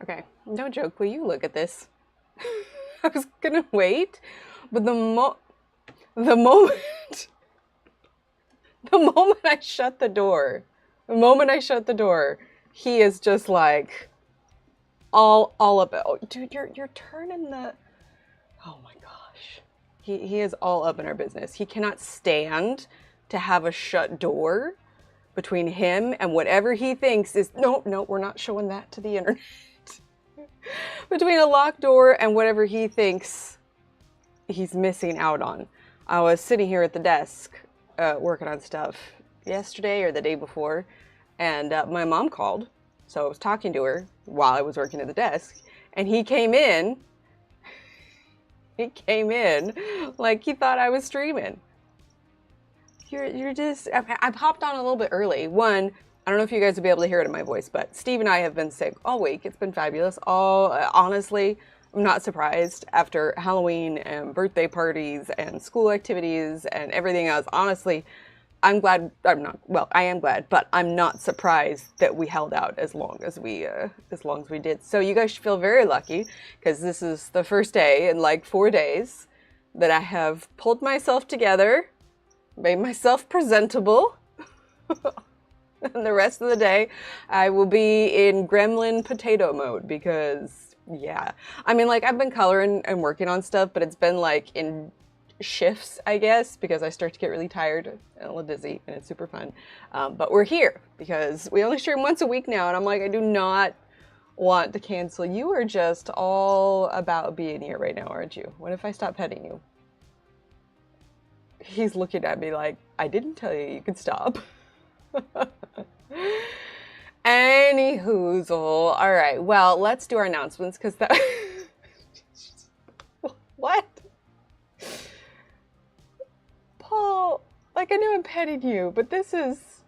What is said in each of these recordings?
Okay, no joke, will you look at this? I was gonna wait, but the moment I shut the door, he is just like all up. Oh, dude, you're turning the. Oh my gosh, he is all up in our business. He cannot stand to have a shut door between him and whatever he thinks is no, we're not showing that to the internet. Between a locked door and whatever he thinks he's missing out on. I was sitting here at the desk working on stuff yesterday or the day before, and my mom called, so I was talking to her while I was working at the desk, and he came in like he thought I was streaming. You're just, I've hopped on a little bit early. One, I don't know if you guys will be able to hear it in my voice, but Steve and I have been sick all week. It's been fabulous. Honestly, I'm not surprised after Halloween and birthday parties and school activities and everything else. Honestly, I am glad, but I'm not surprised that we held out as long as we did. So you guys should feel very lucky, because this is the first day in like 4 days that I have pulled myself together, made myself presentable. And the rest of the day, I will be in gremlin potato mode because, yeah. I mean, like, I've been coloring and working on stuff, but it's been, like, in shifts, I guess, because I start to get really tired and a little dizzy, and it's super fun. But we're here because we only stream once a week now, and I'm like, I do not want to cancel. You are just all about being here right now, aren't you? What if I stop petting you? He's looking at me like, I didn't tell you could stop. Any hoozle. All right, well, let's do our announcements, because that what? Paul, like, I know I'm petting you, but this is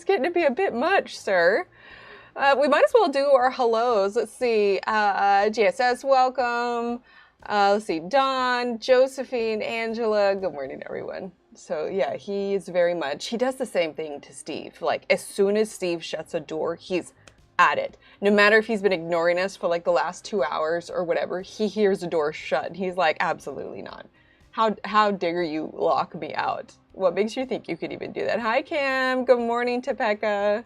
getting to be a bit much, sir. We might as well do our hellos. Let's see, GSS, welcome. Let's see, Dawn, Josephine, Angela, good morning, everyone. So yeah, he does the same thing to Steve. Like, as soon as Steve shuts a door, he's at it. No matter if he's been ignoring us for like the last 2 hours or whatever, he hears a door shut and he's like, absolutely not. How dare you lock me out? What makes you think you could even do that? Hi, Cam. Good morning, Topeka.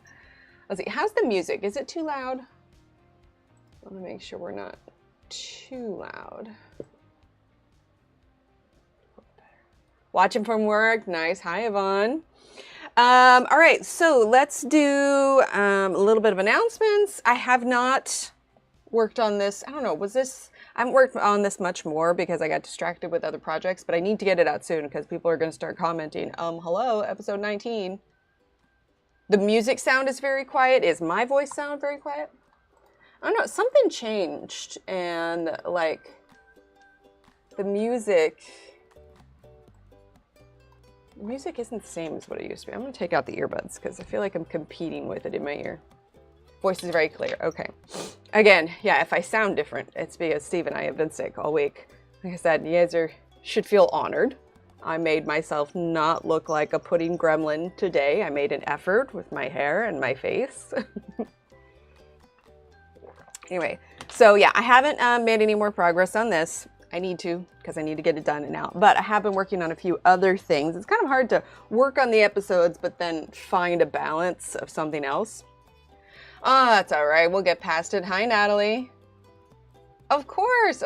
Let's see, how's the music? Is it too loud? I want to make sure we're not too loud. Watching from work. Nice. Hi, Yvonne. All right, so let's do a little bit of announcements. I have not worked on this. I don't know, I haven't worked on this much more because I got distracted with other projects, but I need to get it out soon because people are going to start commenting. Hello, episode 19. The music sound is very quiet. Is my voice sound very quiet? I don't know, something changed, and like the music isn't the same as what it used to be. I'm gonna take out the earbuds because I feel like I'm competing with it in my ear. Voice is very clear. Okay. Again, yeah, if I sound different, it's because Steve and I have been sick all week. Like I said, you guys should feel honored. I made myself not look like a pudding gremlin today. I made an effort with my hair and my face. Anyway, so yeah, I haven't made any more progress on this. I need to, because I need to get it done and out. But I have been working on a few other things. It's kind of hard to work on the episodes, but then find a balance of something else. Oh, that's all right. We'll get past it. Hi, Natalie. Of course.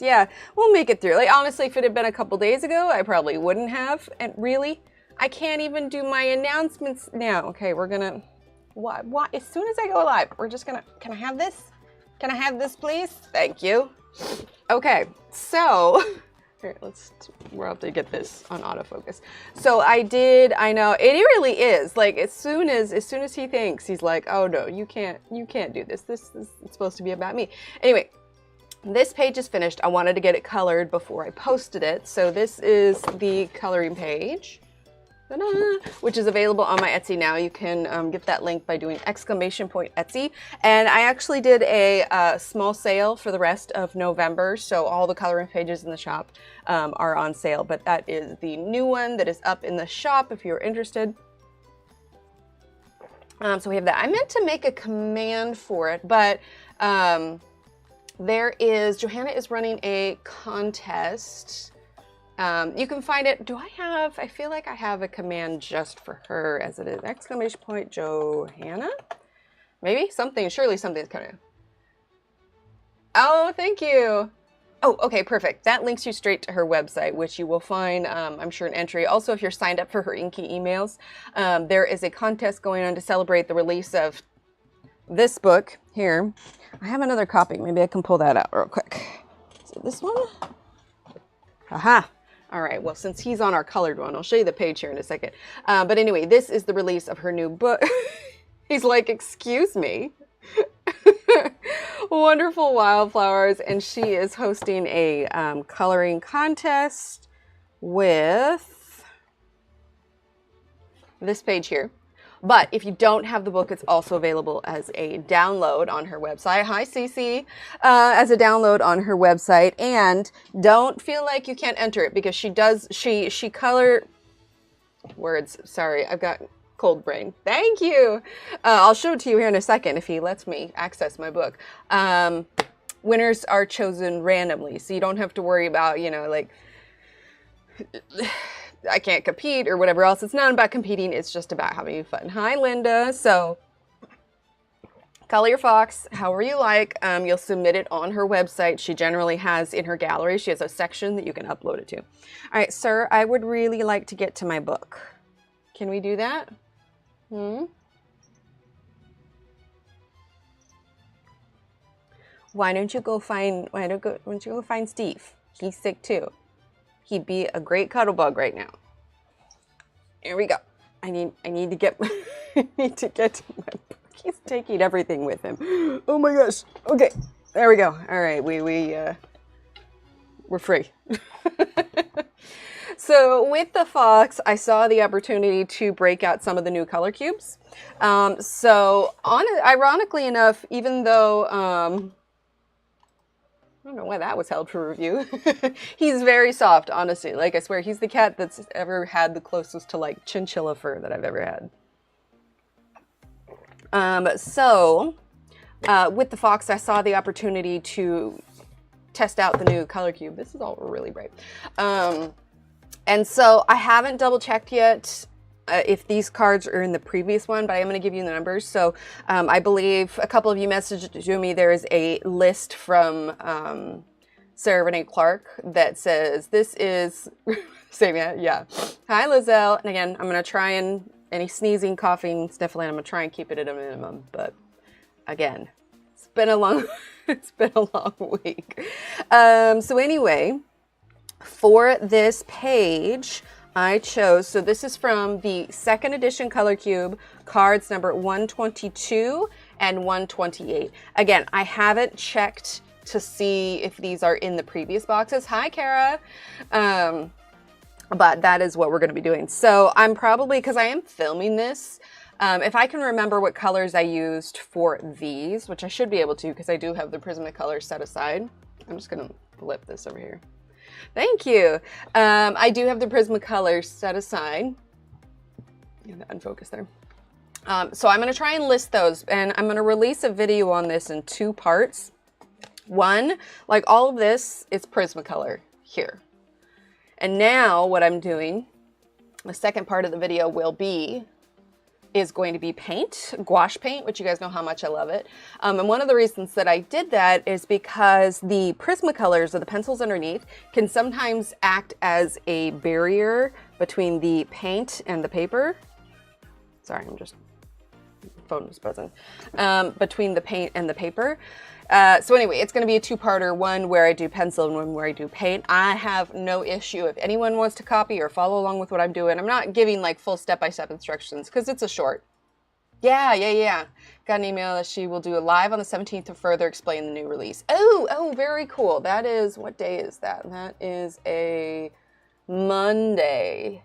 Yeah, we'll make it through. Like, honestly, if it had been a couple days ago, I probably wouldn't have. And really, I can't even do my announcements now. Okay, we're gonna, what? As soon as I go live, we're just gonna, can I have this? Can I have this, please? Thank you. Okay, so here, we'll have to get this on autofocus. So I know it really is like as soon as he thinks, he's like, oh no, you can't do this. This is supposed to be about me. Anyway, this page is finished. I wanted to get it colored before I posted it. So this is the coloring page, which is available on my Etsy now. You can get that link by doing !Etsy. And I actually did a small sale for the rest of November. So all the coloring pages in the shop are on sale, but that is the new one that is up in the shop if you're interested. So we have that. I meant to make a command for it, but Johanna is running a contest. You can find it. I feel like I have a command just for her as it is. Exclamation point, Johanna? Maybe? Surely something's coming. Oh, thank you. Oh, okay, perfect. That links you straight to her website, which you will find, I'm sure, an entry. Also, if you're signed up for her Inky emails, there is a contest going on to celebrate the release of this book here. I have another copy. Maybe I can pull that out real quick. Is it this one? Aha. All right, well, since he's on our colored one, I'll show you the page here in a second. But anyway, this is the release of her new book. He's like, excuse me. Wonderful Wildflowers, and she is hosting a coloring contest with this page here. But if you don't have the book, it's also available as a download on her website. Hi, Cece. As a download on her website, and don't feel like you can't enter it because she color words. Sorry, I've got cold brain. Thank you. I'll show it to you here in a second if he lets me access my book. Winners are chosen randomly, so you don't have to worry about, you know, like, I can't compete or whatever else. It's not about competing. It's just about having fun. Hi, Linda. So color your fox however you like. You'll submit it on her website. She generally has in her gallery, she has a section that you can upload it to. All right, sir, I would really like to get to my book. Can we do that? Why don't you go find Steve? He's sick too. He'd be a great cuddle bug right now. Here we go. I need to get I need to get to my book. He's taking everything with him. Oh my gosh. Okay. There we go. All right, we're free. So with the fox, I saw the opportunity to break out some of the new color cubes. Ironically enough, even though I don't know why that was held for review. He's very soft, honestly. Like, I swear, he's the cat that's ever had the closest to, like, chinchilla fur that I've ever had. With the fox, I saw the opportunity to test out the new color cube. This is all really bright. And so I haven't double checked yet if these cards are in the previous one, but I am going to give you the numbers. So I believe a couple of you messaged to me. There is a list from Sarah Renee Clark that says this is same yeah. Hi, Lizelle. And again, I'm going to try and any sneezing, coughing, sniffling, I'm going to try and keep it at a minimum. But again, it's been a long week. So anyway, for this page, I chose, so this is from the second edition color cube, cards number 122 and 128. Again, I haven't checked to see if these are in the previous boxes. Hi, Kara. But that is what we're going to be doing. So I'm probably, because I am filming this, if I can remember what colors I used for these, which I should be able to because I do have the Prismacolor set aside. I'm just going to flip this over here. Thank you. I do have the Prismacolor set aside. Unfocused there. So I'm going to try and list those, and I'm going to release a video on this in 2 parts. One, like all of this is Prismacolor here. And now what I'm doing, the second part of the video is going to be paint, gouache paint, which you guys know how much I love it. And one of the reasons that I did that is because the Prismacolors, or the pencils underneath, can sometimes act as a barrier between the paint and the paper. Sorry, phone was buzzing. Between the paint and the paper. So anyway, it's going to be a 2-parter, one where I do pencil and one where I do paint. I have no issue if anyone wants to copy or follow along with what I'm doing. I'm not giving like full step-by-step instructions because it's a short. Yeah. Got an email that she will do a live on the 17th to further explain the new release. Oh, very cool. That is, what day is that? That is a Monday.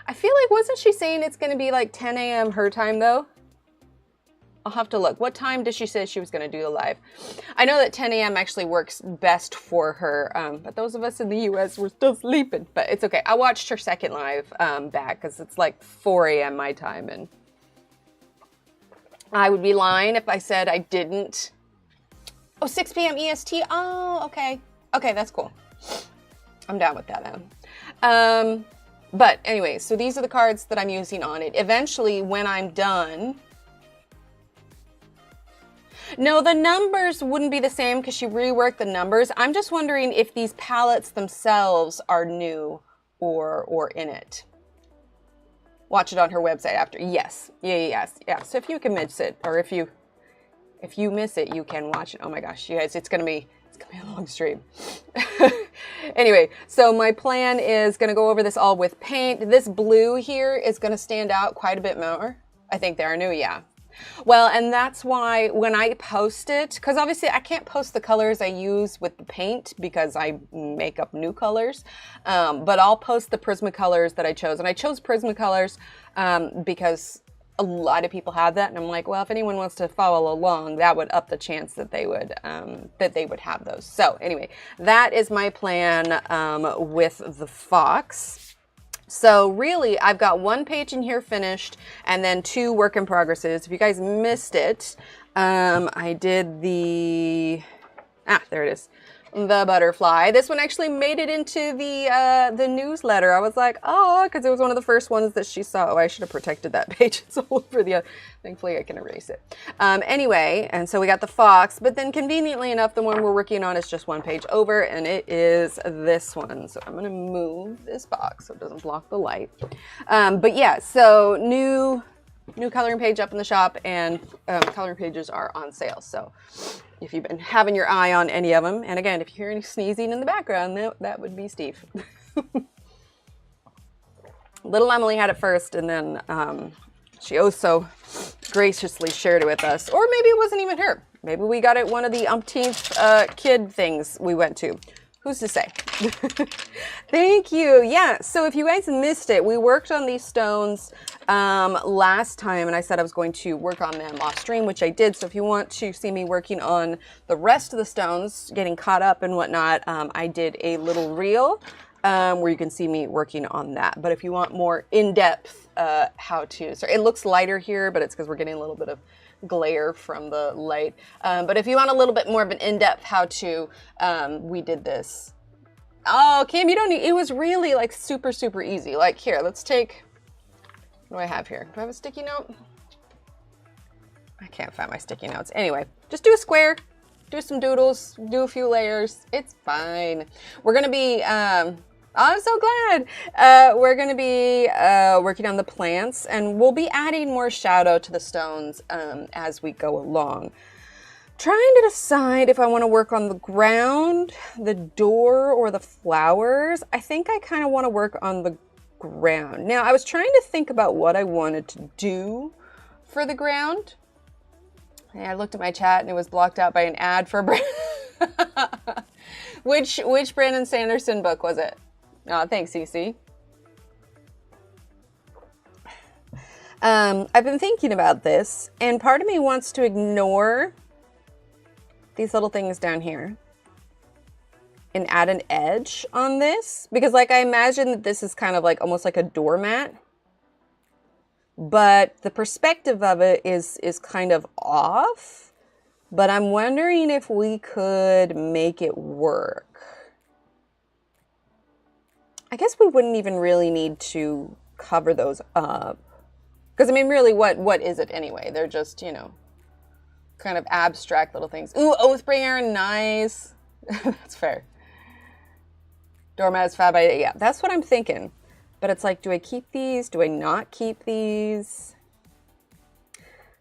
I feel like, wasn't she saying it's going to be like 10 a.m. her time though? I'll have to look. What time did she say she was going to do the live? I know that 10 a.m. actually works best for her, but those of us in the U.S. were still sleeping. But it's okay. I watched her second live back because it's like 4 a.m. my time, and I would be lying if I said I didn't Oh, 6 p.m. EST. Oh, okay. Okay, that's cool. I'm down with that then. But anyway, so these are the cards that I'm using on it. Eventually, when I'm done... No, the numbers wouldn't be the same because she reworked the numbers. I'm just wondering if these palettes themselves are new or in it. Watch it on her website after. Yes. Yeah. So if you can miss it, or if you miss it, you can watch it. Oh my gosh, you guys, it's gonna be a long stream. Anyway, so my plan is gonna go over this all with paint. This blue here is gonna stand out quite a bit more. I think they are new, yeah. Well, and that's why when I post it, because obviously I can't post the colors I use with the paint because I make up new colors, but I'll post the Prismacolors that I chose. And I chose Prismacolors because a lot of people have that, and I'm like, well, if anyone wants to follow along, that would up the chance that they would have those. So anyway, that is my plan with the Fox. So really, I've got one page in here finished, and then 2 work in progresses. If you guys missed it, I did there it is. The butterfly. This one actually made it into the newsletter. I was like, oh, because it was one of the first ones that she saw. Oh, I should have protected that page. It's all over the. Thankfully, I can erase it. Anyway, and so we got the fox, but then conveniently enough, the one we're working on is just one page over, and it is this one. So I'm gonna move this box so it doesn't block the light. But yeah, so new coloring page up in the shop, and coloring pages are on sale. So if you've been having your eye on any of them, and again, if you hear any sneezing in the background, that would be Steve. Little Emily had it first, and then she so graciously shared it with us. Or maybe it wasn't even her. Maybe we got it one of the umpteenth kid things we went to. Who's to say? Thank you. Yeah, so if you guys missed it, we worked on these stones last time, and I said I was going to work on them off stream, which I did. So if you want to see me working on the rest of the stones, getting caught up and whatnot, I did a little reel where you can see me working on that. But if you want more in-depth how to, so it looks lighter here, but it's because we're getting a little bit of glare from the light. But if you want a little bit more of an in-depth how to, we did this. Oh, Kim, you don't need, it was really like super, super easy. Like here, let's take, what do I have here? Do I have a sticky note? I can't find my sticky notes. Anyway, just do a square, do some doodles, do a few layers. It's fine. We're going to be, I'm so glad. We're going to be working on the plants, and we'll be adding more shadow to the stones as we go along. Trying to decide if I want to work on the ground, the door, or the flowers. I think I kind of want to work on the ground. Now, I was trying to think about what I wanted to do for the ground. And I looked at my chat, and it was blocked out by an ad for which Brandon Sanderson book was it? Oh, thanks, Cece. I've been thinking about this, and part of me wants to ignore these little things down here and add an edge on this, because like I imagine that this is kind of like almost like a doormat, but the perspective of it is kind of off. But I'm wondering if we could make it work. I guess we wouldn't even really need to cover those up. Because, I mean, really, what is it anyway? They're just, you know, kind of abstract little things. Ooh, Oathbringer, nice. That's fair. Doormat is fab. Yeah, that's what I'm thinking. But it's like, do I keep these? Do I not keep these?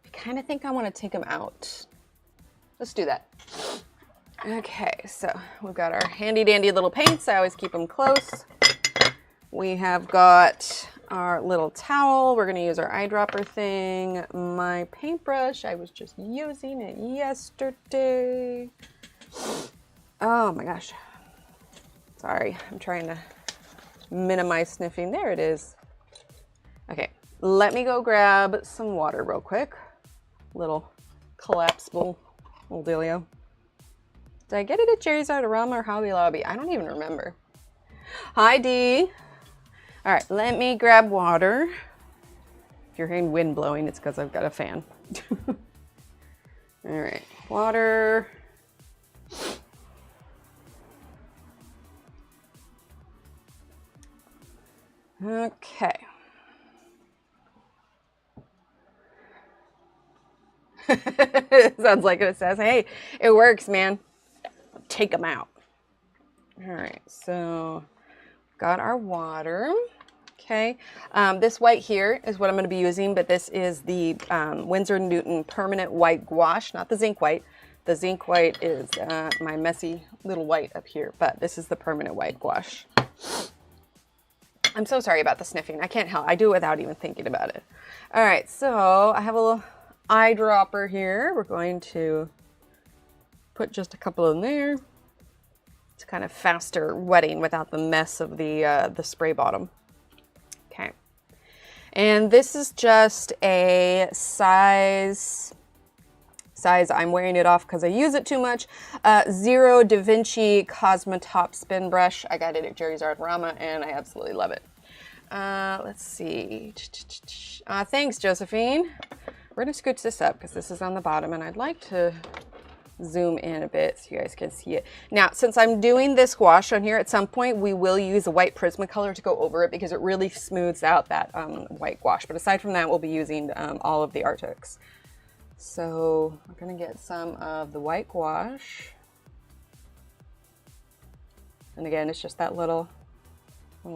I kind of think I want to take them out. Let's do that. Okay, so we've got our handy dandy little paints. I always keep them close. We have got our little towel. We're going to use our eyedropper thing. My paintbrush, I was just using it yesterday. Oh my gosh. Sorry, I'm trying to minimize sniffing. There it is. Okay, let me go grab some water real quick. Little collapsible old dealio. Did I get it at Jerry's Artarama or Hobby Lobby? I don't even remember. Hi, Dee. All right, let me grab water. If you're hearing wind blowing, it's because I've got a fan. All right, water. Okay. Sounds like it says, hey, it works, man. Take them out. All right, so got our water. Okay, this white here is what I'm going to be using, but this is the Winsor & Newton permanent white gouache, not the zinc white. The zinc white is my messy little white up here, but this is the permanent white gouache. I'm so sorry about the sniffing. I can't help. I do it without even thinking about it. All right, so I have a little eyedropper here. We're going to put just a couple in there. It's kind of faster wetting without the mess of the spray bottom. Okay, and this is just a size, I'm wearing it off because I use it too much, Zero Da Vinci Cosma Top Spin Brush. I got it at Jerry's Artrama and I absolutely love it. Let's see. Thanks, Josephine. We're going to scooch this up because this is on the bottom and I'd like to zoom in a bit so you guys can see it. Now, since I'm doing this gouache on here, at some point we will use a white Prismacolor to go over it because it really smooths out that white gouache. But aside from that, we'll be using all of the Arrtx. So we're going to get some of the white gouache. And again, it's just that little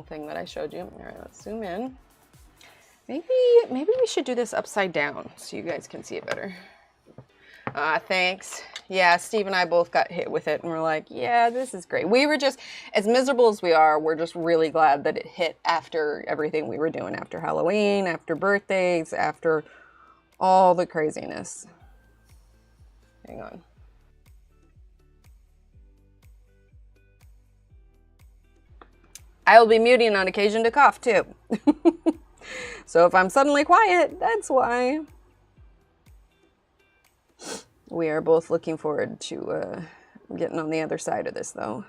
thing that I showed you. All right, let's zoom in. Maybe we should do this upside down so you guys can see it better. Thanks. Yeah, Steve and I both got hit with it and we're like, yeah, this is great. We were just, as miserable as we are, we're just really glad that it hit after everything we were doing, after Halloween, after birthdays, after all the craziness. Hang on. I will be muting on occasion to cough too. So if I'm suddenly quiet, that's why. We are both looking forward to getting on the other side of this, though.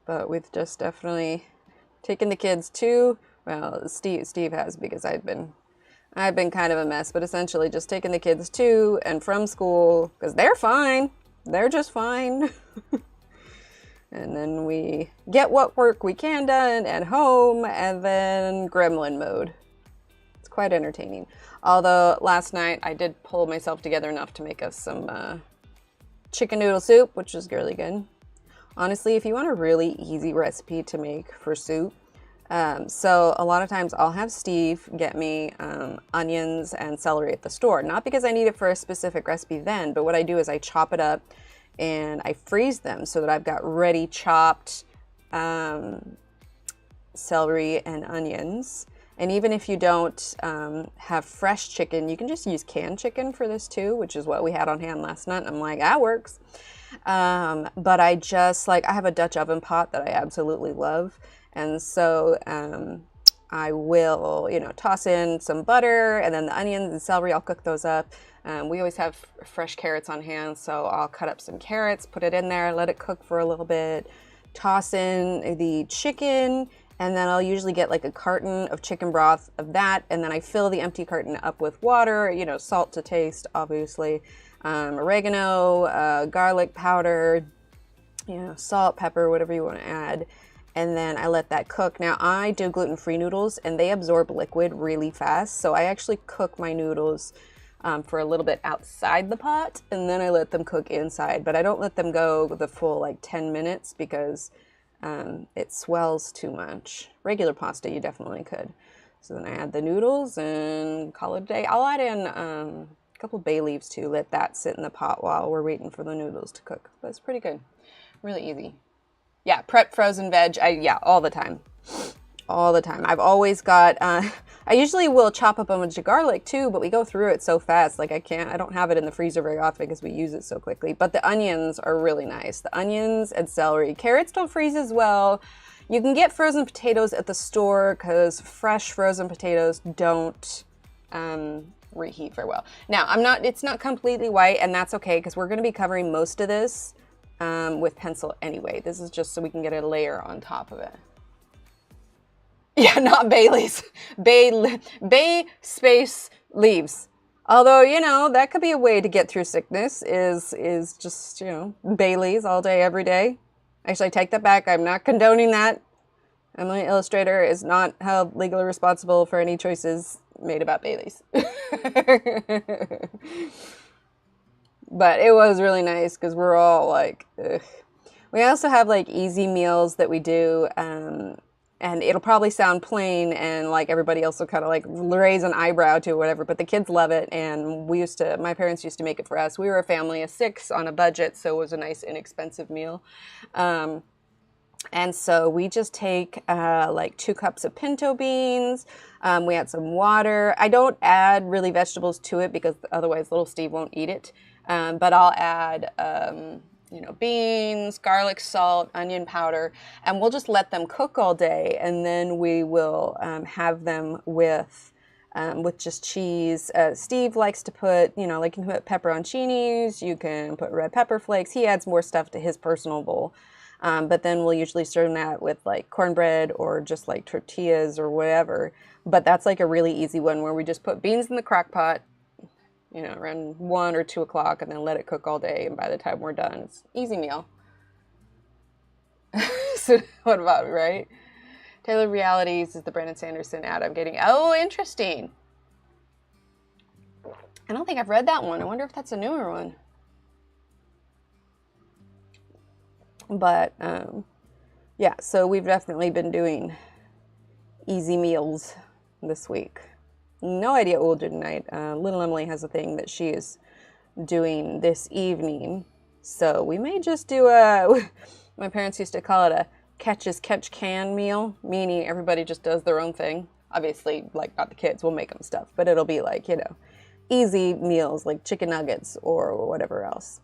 But we've just definitely taken the kids to, well, Steve has, because I've been kind of a mess, but essentially just taking the kids to and from school, because they're fine. They're just fine. And then we get what work we can done at home, and then gremlin mode. It's quite entertaining. Although last night I did pull myself together enough to make us some chicken noodle soup, which is really good. Honestly, if you want a really easy recipe to make for soup, so a lot of times I'll have Steve get me onions and celery at the store. Not because I need it for a specific recipe then, but what I do is I chop it up and I freeze them so that I've got ready chopped celery and onions. And even if you don't have fresh chicken, you can just use canned chicken for this too, which is what we had on hand last night. And I'm like, that works. But I just I have a Dutch oven pot that I absolutely love. And so I will, toss in some butter and then the onions and celery, I'll cook those up. We always have fresh carrots on hand, so I'll cut up some carrots, put it in there, let it cook for a little bit, toss in the chicken, and then I'll usually get like a carton of chicken broth of that, and then I fill the empty carton up with water, salt to taste, obviously, oregano, garlic powder, salt, pepper, whatever you want to add. And then I let that cook. Now I do gluten-free noodles and they absorb liquid really fast. So I actually cook my noodles for a little bit outside the pot and then I let them cook inside. But I don't let them go the full 10 minutes because it swells too much. Regular pasta you definitely could. So then I add the noodles and call it a day. I'll add in a couple bay leaves too. Let that sit in the pot while we're waiting for the noodles to cook. But it's pretty good. Really easy. Yeah, prep frozen veg, yeah, all the time. All the time. I've always got, I usually will chop up a bunch of garlic too, but we go through it so fast, I don't have it in the freezer very often because we use it so quickly. But the onions are really nice. The onions and celery. Carrots don't freeze as well. You can get frozen potatoes at the store because fresh frozen potatoes don't reheat very well. Now, it's not completely white and that's okay because we're going to be covering most of this with pencil anyway. This is just so we can get a layer on top of it. Yeah, not bay leaves. Bay space leaves. Although, you know, that could be a way to get through sickness is just, you know, Baileys all day, every day. Actually, I take that back. I'm not condoning that. Emily Illustrator is not held legally responsible for any choices made about Baileys. But it was really nice because we're all like, ugh. We also have like easy meals that we do, and it'll probably sound plain and like everybody else will kind of like raise an eyebrow to whatever, but the kids love it. And my parents used to make it for us. We were a family of 6 on a budget, so it was a nice inexpensive meal. And so we just take like 2 cups of pinto beans. We add some water. I don't add really vegetables to it because otherwise little Steve won't eat it. But I'll add, you know, beans, garlic, salt, onion powder, and we'll just let them cook all day. And then we will have them with just cheese. Steve likes to put, you know, like you can put pepperoncinis, you can put red pepper flakes. He adds more stuff to his personal bowl. But then we'll usually serve that with like cornbread or just like tortillas or whatever. But that's like a really easy one where we just put beans in the crock pot, you know, around 1 or 2 o'clock, and then let it cook all day. And by the time we're done, it's an easy meal. So what about, right? Tailored Realities is the Brandon Sanderson ad I'm getting. Oh, interesting. I don't think I've read that one. I wonder if that's a newer one. But yeah, so we've definitely been doing easy meals this week. No idea what we'll do tonight. Little Emily has a thing that she is doing this evening, so we may just do my parents used to call it a catch-as-catch-can meal, meaning everybody just does their own thing. Obviously, like, not the kids, we'll make them stuff, but it'll be like, you know, easy meals like chicken nuggets or whatever else.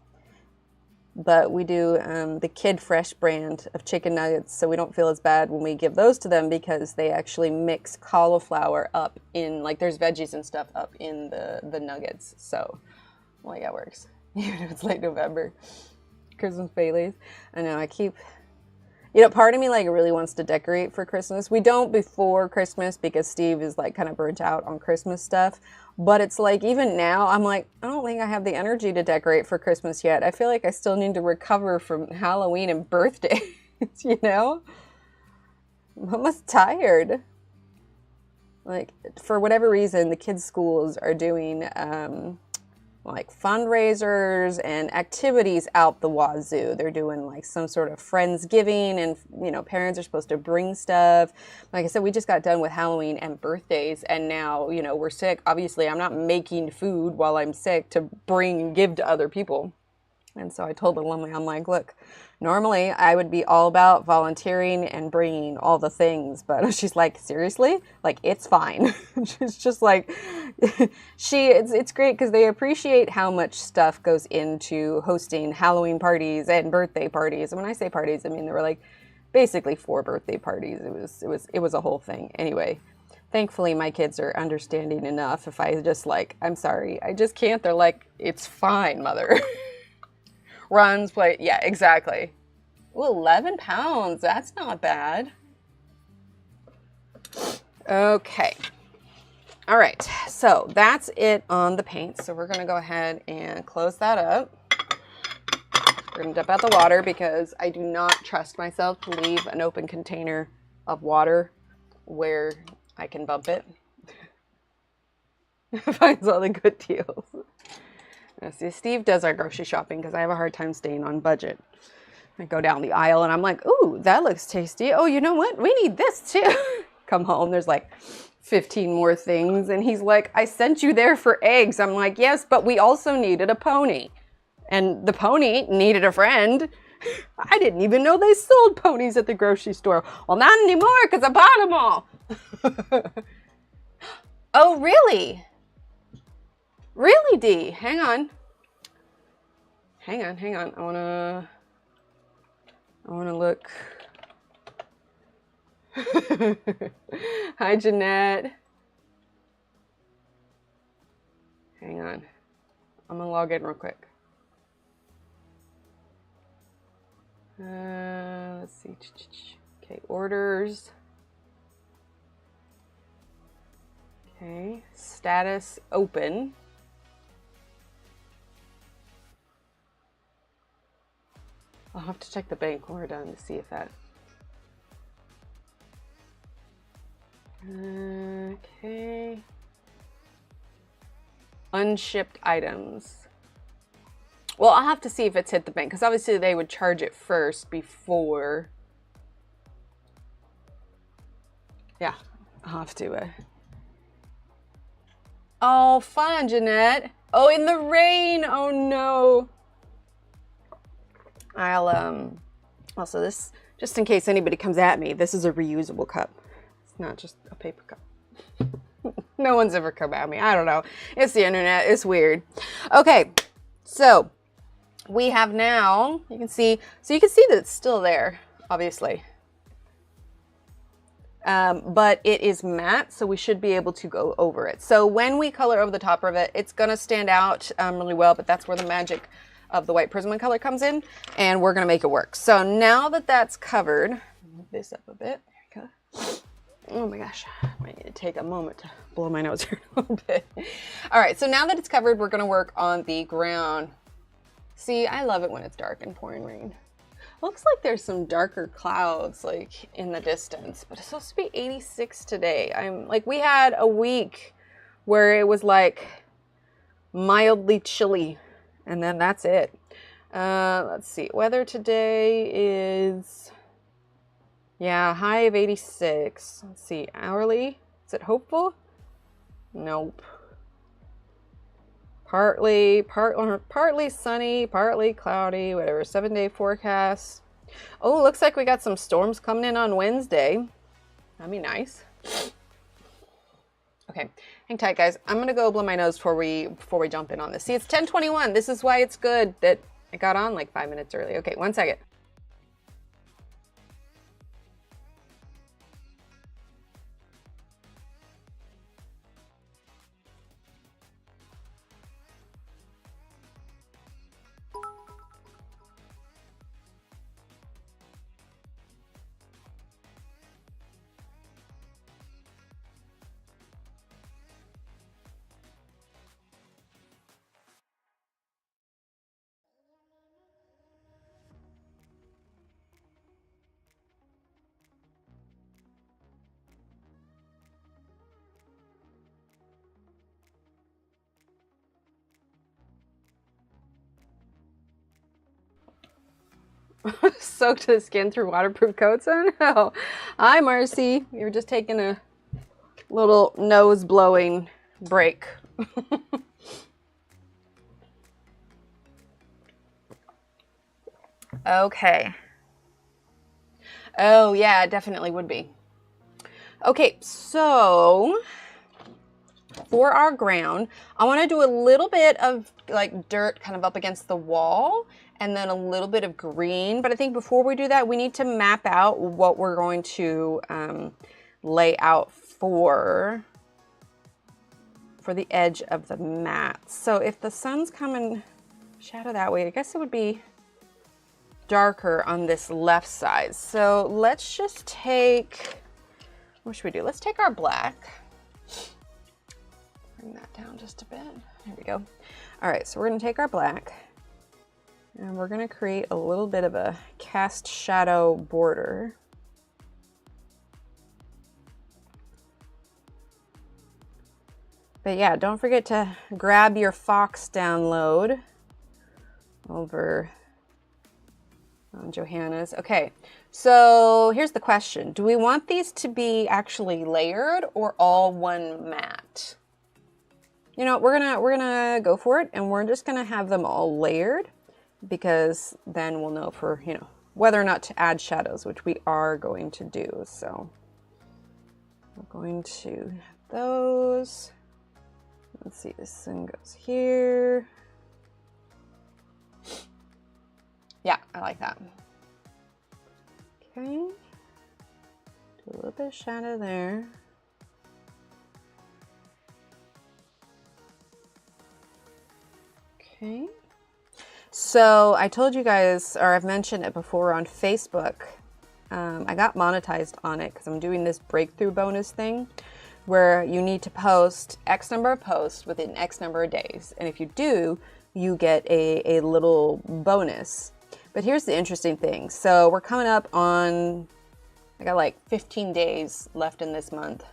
But we do the Kid Fresh brand of chicken nuggets, so we don't feel as bad when we give those to them because they actually mix cauliflower up in, like, there's veggies and stuff up in the nuggets. So, well, yeah, it works. Even if it's late November. Christmas Baileys. I know, you know, part of me, like, really wants to decorate for Christmas. We don't before Christmas because Steve is, like, kind of burnt out on Christmas stuff. But it's like, even now, I'm like, I don't think I have the energy to decorate for Christmas yet. I feel like I still need to recover from Halloween and birthdays, you know? I'm almost tired. Like, for whatever reason, the kids' schools are doing, like, fundraisers and activities out the wazoo. They're doing, like, some sort of Friendsgiving, and, you know, parents are supposed to bring stuff. Like I said, we just got done with Halloween and birthdays, and now, you know, we're sick. Obviously, I'm not making food while I'm sick to bring and give to other people. And so I told the woman, I'm like, look, normally I would be all about volunteering and bringing all the things, but she's like, seriously? Like, it's fine. She's just like, it's great because they appreciate how much stuff goes into hosting Halloween parties and birthday parties. And when I say parties, I mean, there were like basically 4 birthday parties. It was a whole thing. Anyway, thankfully my kids are understanding enough. If I just like, I'm sorry, I just can't, they're like, it's fine, mother. Runs, play, yeah, exactly. Ooh, 11 pounds, that's not bad. Okay. All right, so that's it on the paint. So we're gonna go ahead and close that up. We're gonna dump out the water because I do not trust myself to leave an open container of water where I can bump it. Finds all the good deals. See, Steve does our grocery shopping because I have a hard time staying on budget. I go down the aisle and I'm like, ooh, that looks tasty. Oh, you know what? We need this too. Come home, there's like 15 more things. And he's like, I sent you there for eggs. I'm like, yes, but we also needed a pony. And the pony needed a friend. I didn't even know they sold ponies at the grocery store. Well, not anymore because I bought them all. Oh, really? Really, Dee? Hang on. Hang on. I wanna look. Hi, Jeanette. Hang on. I'm gonna log in real quick. Let's see. Okay, orders. Okay, status open. I'll have to check the bank when we're done to see if that. Okay. Unshipped items. Well, I'll have to see if it's hit the bank, because obviously they would charge it first before. Yeah, I'll have to. Oh, fun, Jeanette. Oh, in the rain. Oh no. I'll also, this, just in case anybody comes at me, this is a reusable cup. It's not just a paper cup. No one's ever come at me. I don't know. It's the internet. It's weird. Okay, so we have now, you can see, so you can see that it's still there, obviously. But it is matte, so we should be able to go over it. So when we color over the top of it, it's gonna stand out really well, but that's where the magic of the white prism color comes in, and we're gonna make it work. So now that that's covered, move this up a bit. There we go. Oh my gosh, I might need to take a moment to blow my nose here a little bit. All right, so now that it's covered, we're gonna work on the ground. See, I love it when it's dark and pouring rain. Looks like there's some darker clouds like in the distance, but it's supposed to be 86 today. I'm like, we had a week where it was like mildly chilly, and then that's it. Let's see, weather today is, yeah, high of 86. Let's see, hourly, is it hopeful? Nope. Partly sunny, partly cloudy, whatever, 7-day forecast. Oh, looks like we got some storms coming in on Wednesday. That'd be nice. Okay, hang tight, guys. I'm gonna go blow my nose before we jump in on this. See, it's 10:21. This is why it's good that I got on like 5 minutes early. Okay, 1 second. Soaked to the skin through waterproof coats. Oh no. Hi, Marcy. We were just taking a little nose blowing break. Okay. Oh yeah, it definitely would be. Okay, so for our ground, I want to do a little bit of like dirt kind of up against the wall, and then a little bit of green. But I think before we do that, we need to map out what we're going to lay out for the edge of the mat. So if the sun's coming shadow that way, I guess it would be darker on this left side. So let's just take, what should we do? Let's take our black. Bring that down just a bit. There we go. All right, so we're gonna take our black and we're gonna create a little bit of a cast shadow border. But yeah, don't forget to grab your Fox download over on Johanna's. Okay, so here's the question. Do we want these to be actually layered or all one mat? You know, we're gonna go for it, and we're just gonna have them all layered, because then we'll know for, you know, whether or not to add shadows, which we are going to do. So we're going to have those. Let's see, this one goes here. Yeah, I like that. Okay, do a little bit of shadow there. Okay, so I told you guys, or I've mentioned it before on Facebook, I got monetized on it because I'm doing this breakthrough bonus thing where you need to post X number of posts within X number of days. And if you do, you get a little bonus. But here's the interesting thing. So we're coming up on, I got like 15 days left in this month.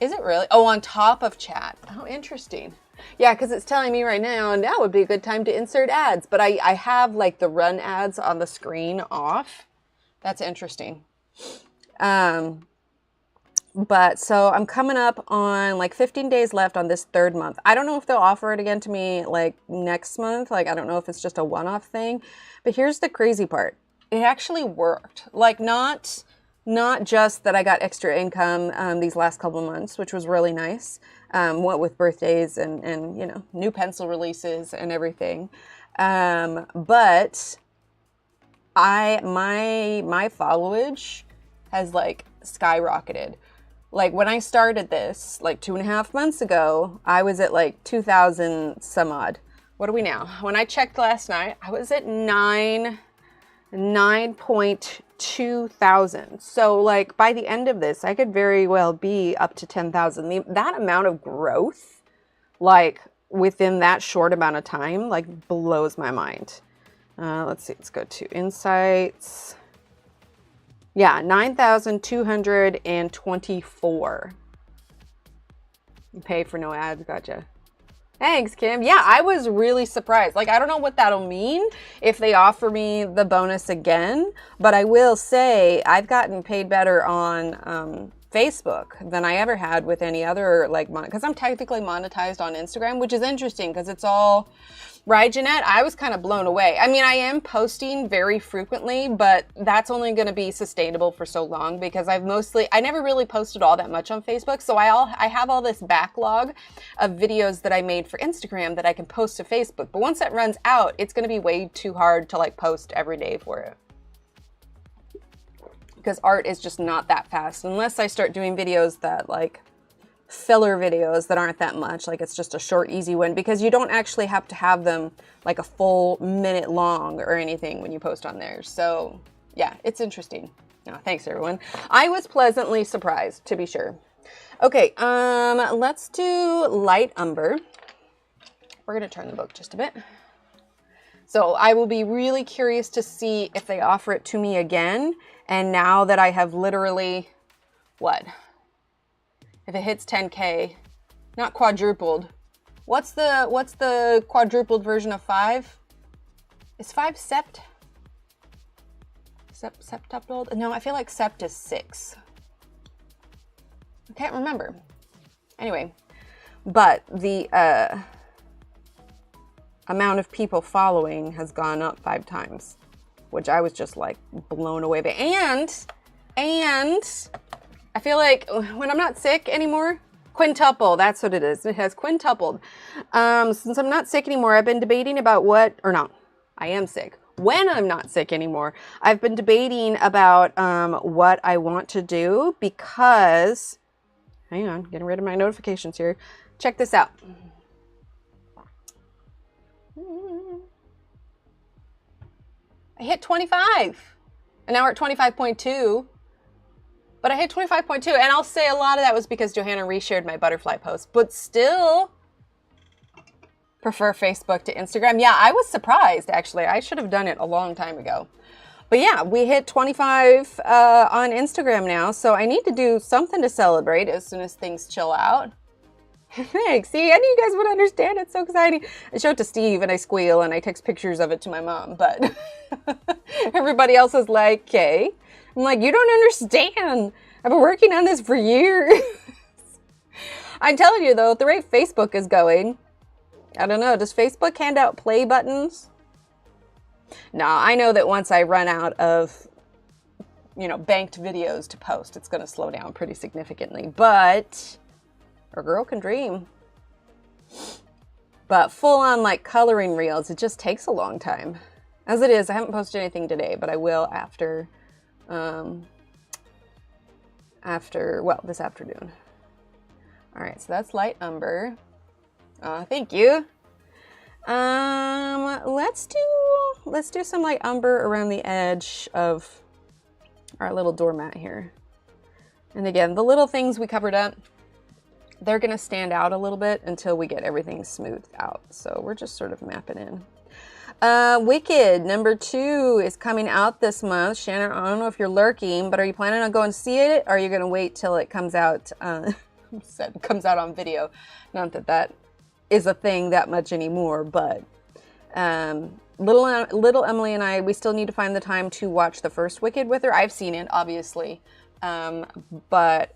Is it really? Oh, on top of chat. Oh, interesting. Yeah, because it's telling me right now would be a good time to insert ads. But I have like the run ads on the screen off. That's interesting. But so I'm coming up on like 15 days left on this 3rd month. I don't know if they'll offer it again to me like next month. Like, I don't know if it's just a one-off thing. But here's the crazy part. It actually worked. Like, not just that I got extra income these last couple of months, which was really nice. What with birthdays and you know, new pencil releases and everything. But my followage has like skyrocketed. Like when I started this like 2.5 months ago, I was at like 2,000 some odd. What are we now? When I checked last night, I was at 9.2 thousand. So like by the end of this, I could very well be up to 10,000. That amount of growth, like within that short amount of time, like blows my mind. Let's see, let's go to insights. Yeah, 9,224. You pay for no ads, gotcha. Thanks, Kim. Yeah, I was really surprised. Like, I don't know what that'll mean if they offer me the bonus again, but I will say I've gotten paid better on Facebook than I ever had with any other, like, because I'm technically monetized on Instagram, which is interesting because it's all, right, Jeanette? I was kind of blown away. I mean, I am posting very frequently, but that's only going to be sustainable for so long because I never really posted all that much on Facebook. So I have all this backlog of videos that I made for Instagram that I can post to Facebook. But once that runs out, it's going to be way too hard to like post every day for it. Because art is just not that fast unless I start doing videos that like filler videos that aren't that much, like it's just a short easy one, because you don't actually have to have them like a full minute long or anything when you post on there. So yeah, it's interesting. Oh, thanks everyone. I was pleasantly surprised, to be sure. Okay, let's do light umber. We're gonna turn the book just a bit. So I will be really curious to see if they offer it to me again. And now that I have literally, what? If it hits 10K, not quadrupled. What's the quadrupled version of 5? Is 5 septupled? No, I feel like sept is 6. I can't remember. Anyway, but the amount of people following has gone up 5 times, which I was just like blown away by. And I feel like when I'm not sick anymore, quintuple, that's what it is. It has quintupled. Since I'm not sick anymore, I've been debating about I am sick. When I'm not sick anymore, I've been debating about what I want to do because, hang on, getting rid of my notifications here. Check this out. I hit 25 and now we're at 25.2. But I hit 25.2, and I'll say a lot of that was because Johanna reshared my butterfly post, but still prefer Facebook to Instagram. Yeah, I was surprised, actually. I should have done it a long time ago. But yeah, we hit 25 on Instagram now, so I need to do something to celebrate as soon as things chill out. Thanks. See, I knew you guys would understand. It's so exciting. I show it to Steve, and I squeal, and I text pictures of it to my mom, but everybody else is like, okay. I'm like, you don't understand. I've been working on this for years. I'm telling you though, at the rate Facebook is going, I don't know, does Facebook hand out play buttons? No, I know that once I run out of, you know, banked videos to post, it's going to slow down pretty significantly, but a girl can dream. But full on like coloring reels, it just takes a long time. As it is, I haven't posted anything today, but I will after this afternoon. All right, so that's light umber. Thank you. Let's do some light umber around the edge of our little doormat here. And again, the little things we covered up, they're gonna stand out a little bit until we get everything smoothed out. So we're just sort of mapping in. Wicked #2 is coming out this month. Shannon, I don't know if you're lurking, but are you planning on going to see it? Or are you going to wait till it comes out, comes out on video? Not that that is a thing that much anymore, but little Emily and I, we still need to find the time to watch the first Wicked with her. I've seen it, obviously, but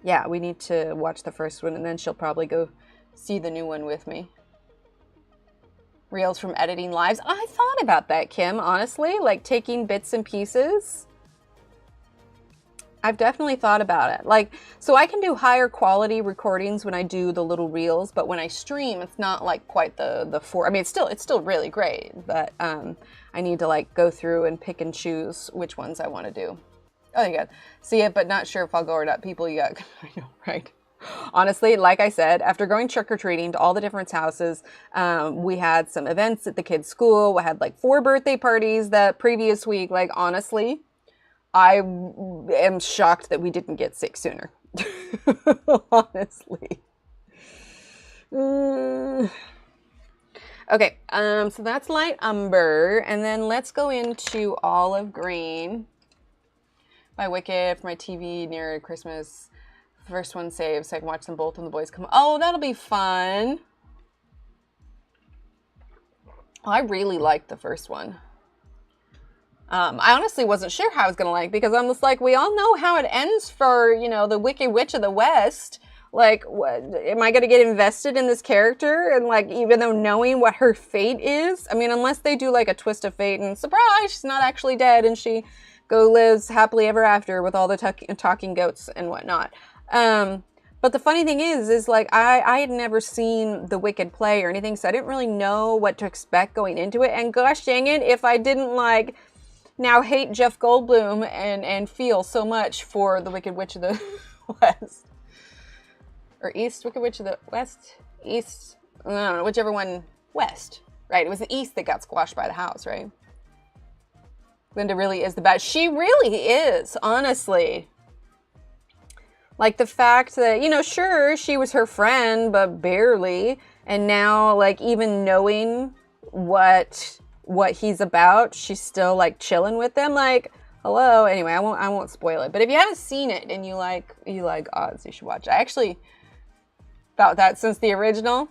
yeah, we need to watch the first one, and then she'll probably go see the new one with me. Reels from editing lives. I thought about that, Kim, honestly, like taking bits and pieces. I've definitely thought about it. Like, so I can do higher quality recordings when I do the little reels, but when I stream, it's not like quite the four. I mean, it's still really great, but I need to like go through and pick and choose which ones I want to do. Oh, you got see it, but not sure if I'll go or not. People, you got, I know, right? Honestly, like I said, after going trick-or-treating to all the different houses, we had some events at the kids' school. We had like 4 birthday parties that previous week. Like, honestly, I am shocked that we didn't get sick sooner. Honestly. Okay, so that's light umber. And then let's go into olive green by Wicked for my TV near Christmas. First one saved so I can watch them both when the boys come. Oh, that'll be fun. I really liked the first one. I honestly wasn't sure how I was going to like, because I'm just like, we all know how it ends for, you know, the Wicked Witch of the West. Like, what, am I going to get invested in this character? And like, even though knowing what her fate is, I mean, unless they do like a twist of fate and surprise, she's not actually dead and she lives happily ever after with all the talking goats and whatnot. But the funny thing is like, I had never seen the Wicked play or anything, so I didn't really know what to expect going into it. And gosh dang it, if I didn't like now hate Jeff Goldblum and feel so much for the Wicked Witch of the West. Or East, Wicked Witch of the West? East, I don't know, whichever one, West. Right, it was the East that got squashed by the house, right? Linda really is the bad. She really is, honestly. Like the fact that, you know, sure, she was her friend, but barely. And now, like, even knowing what he's about, she's still, like, chilling with them. Like, hello. Anyway, I won't spoil it. But if you haven't seen it and you like odds, you should watch it. I actually thought that since the original.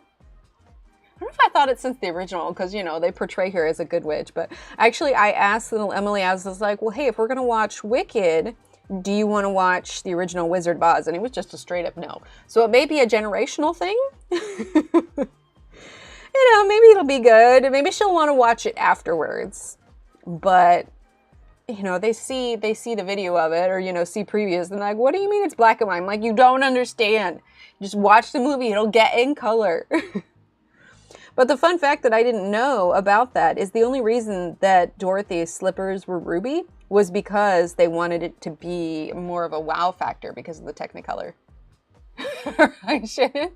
I don't know if I thought it since the original, because, you know, they portray her as a good witch. But actually, I asked little Emily, I was like, well, hey, if we're going to watch Wicked, do you want to watch the original Wizard of Oz? And it was just a straight up no. So it may be a generational thing. You know, maybe it'll be good. Maybe she'll want to watch it afterwards. But, you know, they see the video of it, or, you know, see previews, and like, what do you mean it's black and white? I'm like, you don't understand. Just watch the movie. It'll get in color. But the fun fact that I didn't know about that is the only reason that Dorothy's slippers were ruby was because they wanted it to be more of a wow factor because of the Technicolor. Right, Shannon?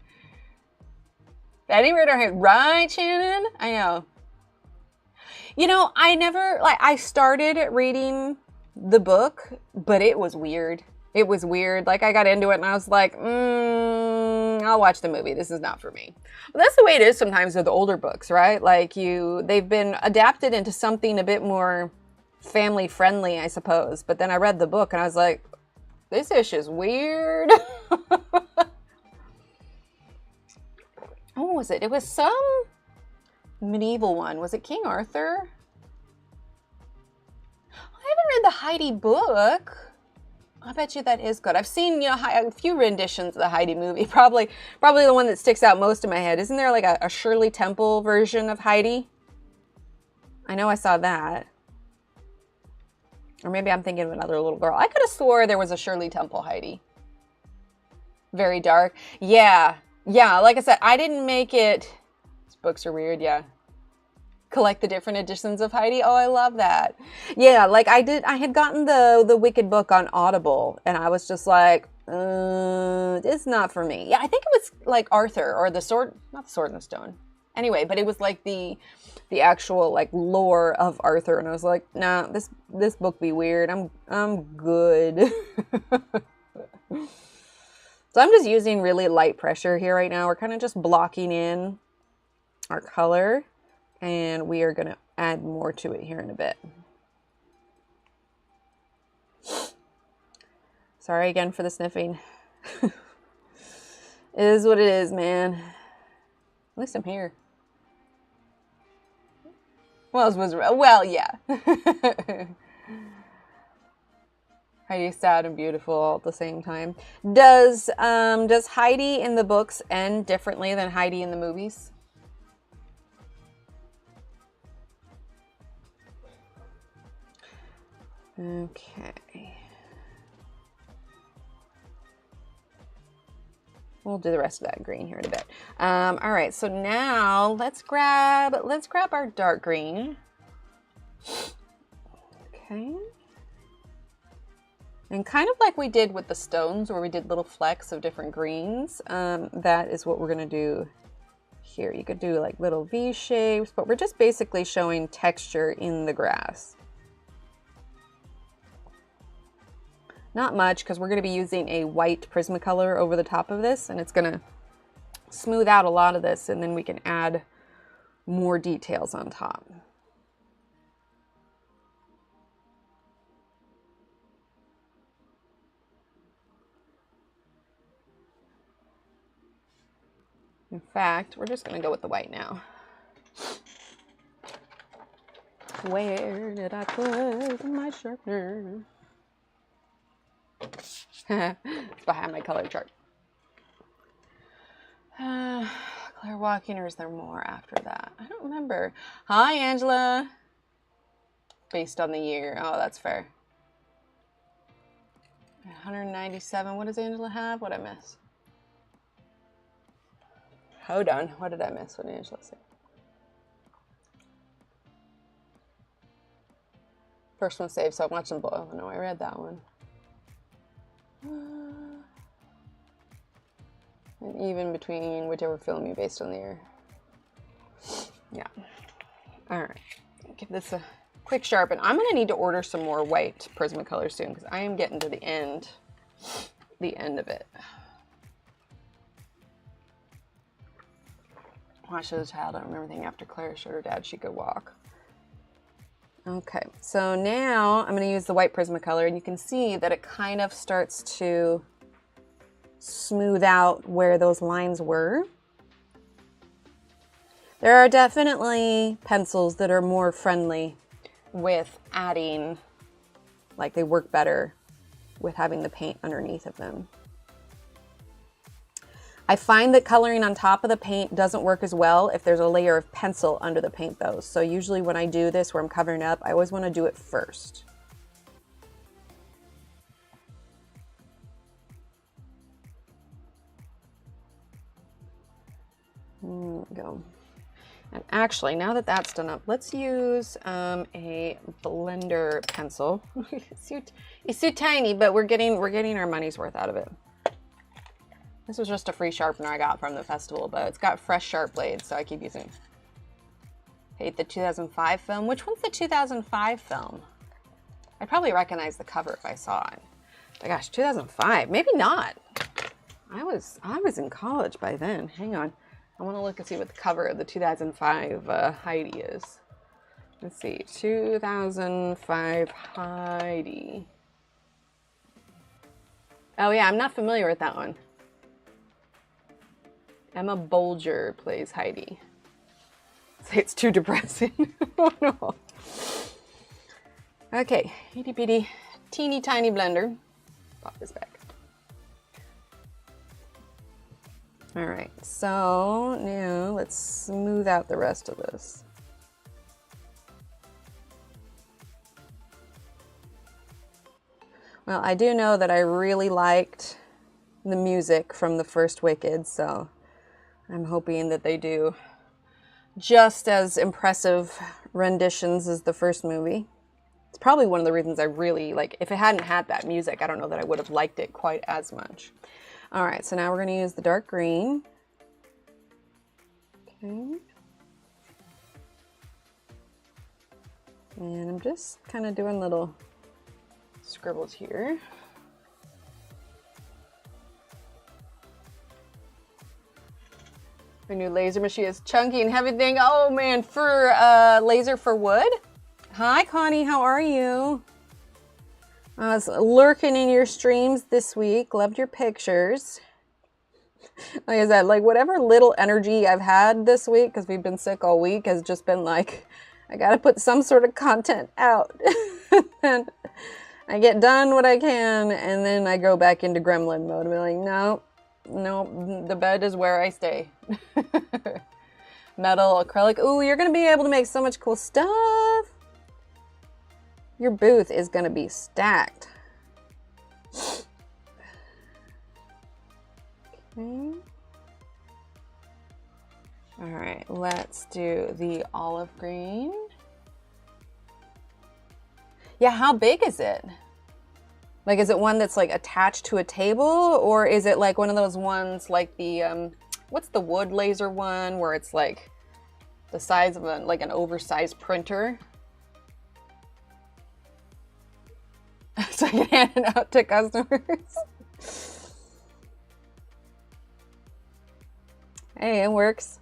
Betty read our head. Right, Shannon? I know. You know, I started reading the book, but it was weird. It was weird. Like, I got into it and I was like, I'll watch the movie. This is not for me. But that's the way it is sometimes with the older books, right? Like, they've been adapted into something a bit more family friendly, I suppose. But then I read the book and I was like, this ish is weird. What was it? It was some medieval one. Was it King Arthur? I haven't read the Heidi book. I bet you that is good. I've seen, you know, a few renditions of the Heidi movie. Probably the one that sticks out most in my head. Isn't there like a Shirley Temple version of Heidi? I know I saw that. Or maybe I'm thinking of another little girl. I could have swore there was a Shirley Temple Heidi. Very dark. Yeah. Yeah, like I said, I didn't make it. These books are weird, yeah. Collect the different editions of Heidi. Oh, I love that. Yeah, like I had gotten the Wicked book on Audible, and I was just like, it's not for me. Yeah, I think it was like Arthur, or the Sword, not the Sword and the Stone. Anyway, but it was like the actual like lore of Arthur, and I was like, nah, this book be weird. I'm good. So I'm just using really light pressure here right now. We're kind of just blocking in our color. and we are going to add more to it here in a bit. Sorry again for the sniffing. It is what it is, man. At least I'm here. Well, yeah. Heidi's sad and beautiful all at the same time. Does Heidi in the books end differently than Heidi in the movies? Okay. We'll do the rest of that green here in a bit. All right, so now let's grab our dark green. Okay. And kind of like we did with the stones, where we did little flecks of different greens, that is what we're gonna do here. You could do like little V shapes, but we're just basically showing texture in the grass. Not much, because we're going to be using a white Prismacolor over the top of this, and it's going to smooth out a lot of this, and then we can add more details on top. In fact, we're just going to go with the white now. Where did I put my sharpener? It's behind my color chart. Clear walking, or is there more after that? I don't remember. Hi, Angela. Based on the year. Oh, that's fair. 197. What does Angela have? What did I miss? Hold on. What did I miss? What did Angela say? First one saved, so I'm watching boil. I know I read that one. And even between whichever film you based on the year. Yeah. All right. Give this a quick sharpen. I'm going to need to order some more white Prismacolor soon, because I am getting to the end of it. Why should a child don't remember everything after Claire showed her dad she could walk? Okay, so now I'm going to use the white Prismacolor, and you can see that it kind of starts to smooth out where those lines were. There are definitely pencils that are more friendly with adding, like they work better with having the paint underneath of them. I find that coloring on top of the paint doesn't work as well if there's a layer of pencil under the paint though. So usually when I do this where I'm covering up, I always want to do it first. There we go. And actually, now that that's done up, let's use a blender pencil. It's so tiny, but we're getting our money's worth out of it. This was just a free sharpener I got from the festival, but it's got fresh sharp blades, so I keep using it. Hate the 2005 film. Which one's the 2005 film? I'd probably recognize the cover if I saw it. But gosh, 2005, maybe not. I was in college by then. Hang on. I want to look and see what the cover of the 2005 Heidi is. Let's see, 2005 Heidi. Oh yeah, I'm not familiar with that one. Emma Bolger plays Heidi. Say it's too depressing. Oh no. Okay, itty bitty, teeny tiny blender. Pop this back. All right, so now let's smooth out the rest of this. Well, I do know that I really liked the music from the first Wicked, so I'm hoping that they do just as impressive renditions as the first movie. It's probably one of the reasons I really like, if it hadn't had that music, I don't know that I would have liked it quite as much. All right, so now we're gonna use the dark green. Okay. And I'm just kind of doing little scribbles here. My new laser machine is chunky and heavy thing. Oh man, for laser for wood. Hi Connie, how are you? I was lurking in your streams this week. Loved your pictures. Like I said, like whatever little energy I've had this week, because we've been sick all week, has just been like, I gotta put some sort of content out. And I get done what I can, and then I go back into gremlin mode. I'm like, no, the bed is where I stay. Metal, acrylic. Ooh, you're gonna be able to make so much cool stuff. Your booth is gonna be stacked. Okay. All right, let's do the olive green. Yeah, how big is it? Like, is it one that's like attached to a table, or is it like one of those ones like the, what's the wood laser one where it's like the size of like an oversized printer? So I can hand it out to customers. Hey, it works.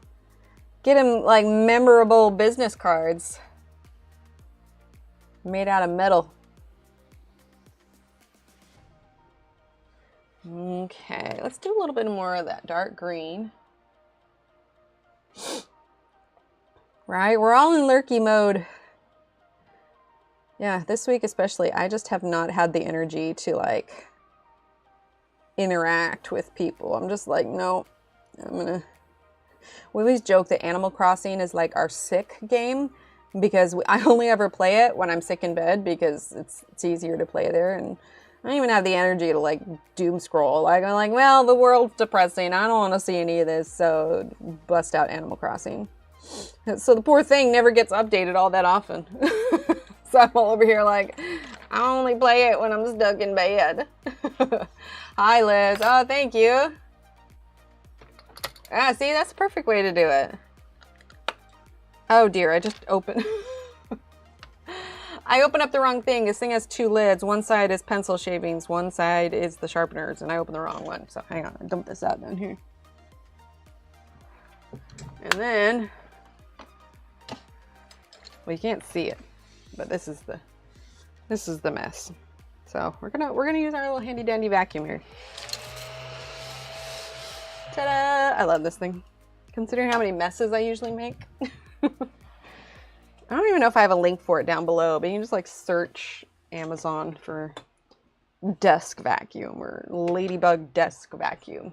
Get him like memorable business cards made out of metal. Okay, let's do a little bit more of that dark green. Right, we're all in lurky mode. Yeah, this week especially, I just have not had the energy to like interact with people. I'm just like, no, we always joke that Animal Crossing is like our sick game, because I only ever play it when I'm sick in bed, because it's easier to play there, and I don't even have the energy to like doom scroll. Like, I'm like, well, the world's depressing. I don't want to see any of this, so bust out Animal Crossing. So the poor thing never gets updated all that often. So I'm all over here like, I only play it when I'm stuck in bed. Hi, Liz. Oh, thank you. Ah, see, that's the perfect way to do it. Oh dear, I just opened. I opened up the wrong thing. This thing has two lids. One side is pencil shavings, one side is the sharpeners, and I opened the wrong one. So hang on, I dump this out down here. And then, well, you can't see it, but this is the mess. So we're gonna use our little handy dandy vacuum here. Ta-da! I love this thing. Considering how many messes I usually make. I don't even know if I have a link for it down below, but you can just like search Amazon for desk vacuum or ladybug desk vacuum.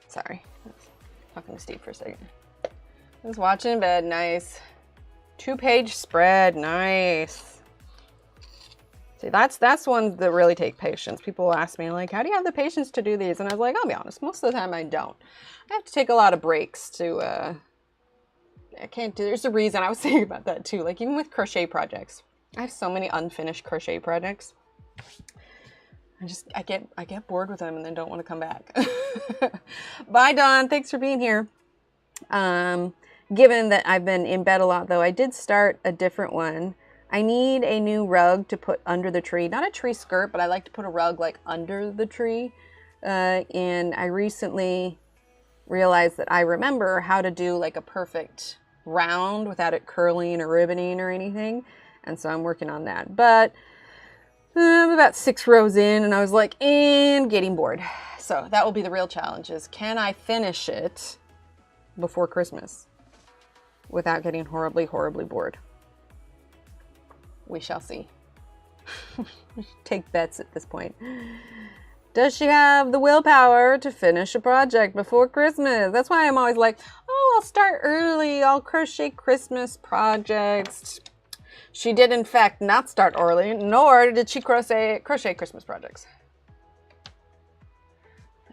Sorry, I was talking to Steve for a second. I was watching in bed, nice. 2-page spread, nice. See, that's one that really take patience. People ask me like, how do you have the patience to do these? And I was like, I'll be honest, most of the time I don't. I have to take a lot of breaks to, I can't do, there's a reason. I was thinking about that too. Like even with crochet projects, I have so many unfinished crochet projects. I get bored with them and then don't want to come back. Bye, Dawn. Thanks for being here. Given that I've been in bed a lot though, I did start a different one. I need a new rug to put under the tree. Not a tree skirt, but I like to put a rug like under the tree. And I recently realized that I remember how to do like a perfect round without it curling or ribboning or anything. And so I'm working on that. But I'm about 6 rows in and I was like, and getting bored. So that will be the real challenge, is can I finish it before Christmas without getting horribly, horribly bored? We shall see. Take bets at this point. Does she have the willpower to finish a project before Christmas? That's why I'm always like, oh, I'll start early. I'll crochet Christmas projects. She did, in fact, not start early, nor did she crochet Christmas projects.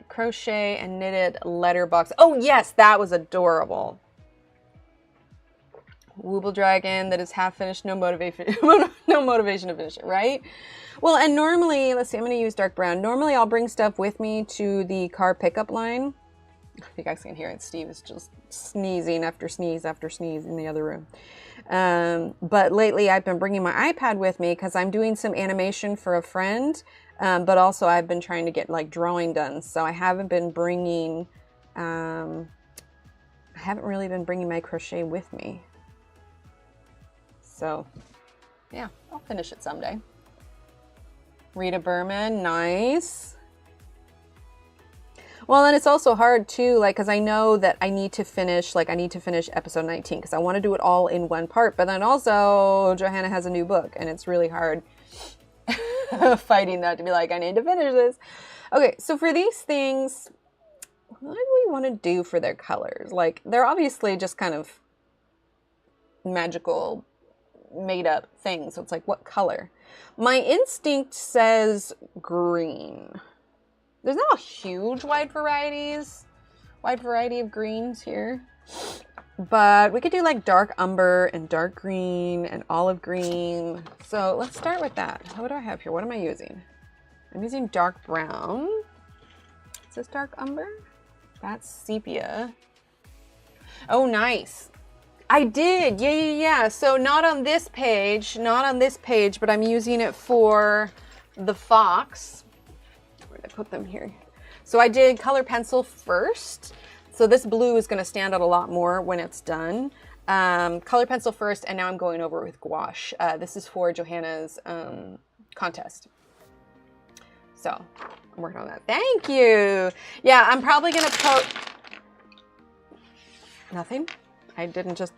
Crochet and knitted letterbox. Oh, yes, that was adorable. Wooble dragon that is half finished, no motivation, no motivation to finish it, right? Well, and normally, let's see, I'm going to use dark brown. Normally, I'll bring stuff with me to the car pickup line. If you guys can hear it, Steve is just sneezing after sneeze after sneeze in the other room. But lately I've been bringing my iPad with me because I'm doing some animation for a friend. But also I've been trying to get like drawing done. So I haven't been bringing, I haven't really been bringing my crochet with me. So yeah, I'll finish it someday. Rita Berman, nice. Well, and it's also hard too, like, because I know that I need to finish, like, I need to finish episode 19 because I want to do it all in one part. But then also, Johanna has a new book, and it's really hard fighting that to be like, I need to finish this. Okay, so for these things, what do we want to do for their colors? Like, they're obviously just kind of magical, made-up things. So it's like, what color? My instinct says green. There's not a huge wide variety of greens here, but we could do like dark umber and dark green and olive green. So let's start with that. What do I have here? What am I using? I'm using dark brown. Is this dark umber? That's sepia. Oh, nice. I did. Yeah. So not on this page, but I'm using it for the fox. I put them here. So I did color pencil first. So this blue is going to stand out a lot more when it's done. Color pencil first, and now I'm going over with gouache. This is for Johanna's contest. So I'm working on that. Thank you. Yeah, I'm probably going to put nothing. I didn't just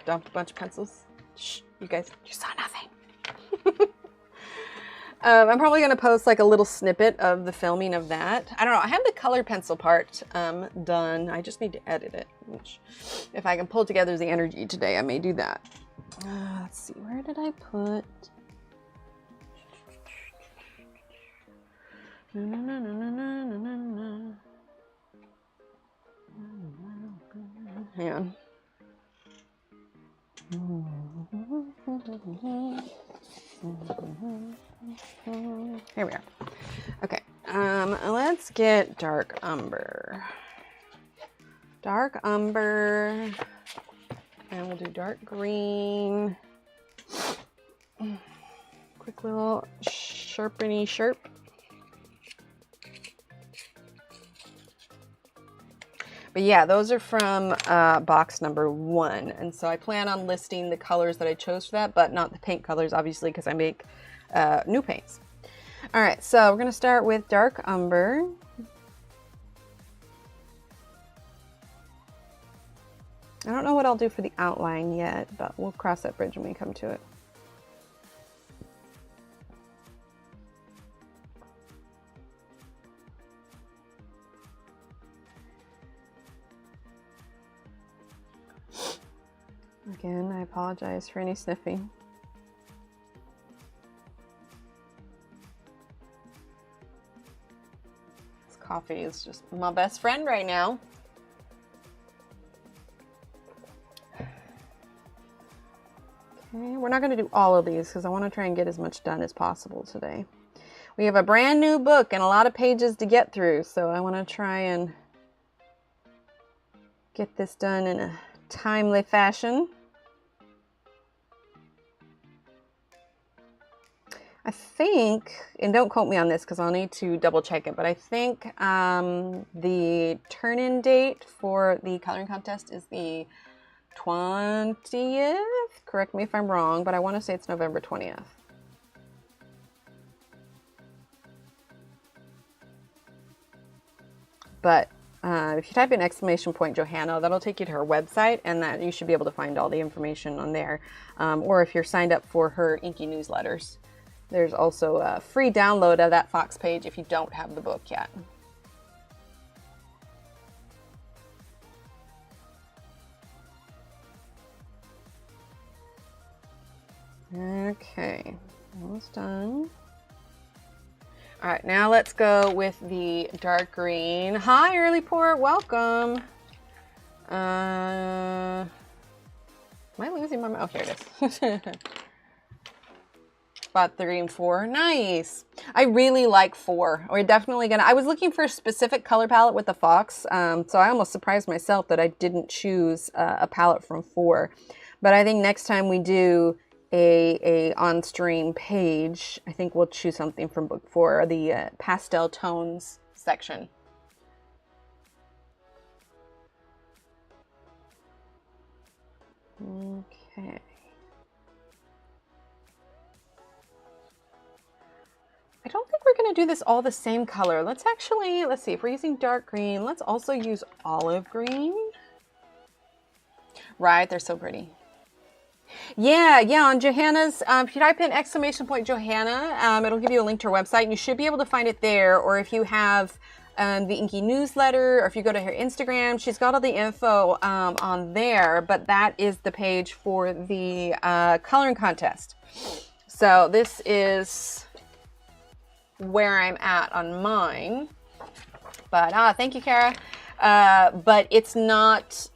dump a bunch of pencils. Shh, you guys, you saw nothing. I'm probably going to post like a little snippet of the filming of that. I don't know. I have the color pencil part done. I just need to edit it, which if I can pull together the energy today, I may do that. Let's see. Where did I put? Hang on. Here we are. Okay, let's get dark umber. Dark umber, and we'll do dark green. Quick little sharpeny sharp. But yeah, those are from box number 1. And so I plan on listing the colors that I chose for that, but not the paint colors, obviously, because I make new paints. All right, so we're going to start with dark umber. I don't know what I'll do for the outline yet, but we'll cross that bridge when we come to it. Again, I apologize for any sniffing. This coffee is just my best friend right now. Okay, we're not going to do all of these because I want to try and get as much done as possible today. We have a brand new book and a lot of pages to get through, so I want to try and get this done in a timely fashion. I think, and don't quote me on this because I'll need to double check it, but I think the turn-in date for the coloring contest is the 20th. Correct me if I'm wrong, but I want to say it's November 20th. But if you type in exclamation point Johanna, that'll take you to her website, and that you should be able to find all the information on there. Or if you're signed up for her Inky newsletters. There's also a free download of that Fox page if you don't have the book yet. Okay, almost done. All right, now let's go with the dark green. Hi, Early Port, welcome. Am I losing my mouse? Oh, here it is. Spot the green 4. Nice. I really like 4. We're definitely gonna, I was looking for a specific color palette with the fox, so I almost surprised myself that I didn't choose a palette from 4. But I think next time we do a on-stream page, I think we'll choose something from book 4, the pastel tones section. Okay. I don't think we're going to do this all the same color. Let's actually, let's see, if we're using dark green, let's also use olive green. Right, they're so pretty. Yeah, on Johanna's, if you type in ! Johanna, it'll give you a link to her website, and you should be able to find it there. Or if you have the Inky newsletter, or if you go to her Instagram, she's got all the info on there, but that is the page for the coloring contest. So this is where I'm at on mine. But thank you, Kara. But it's not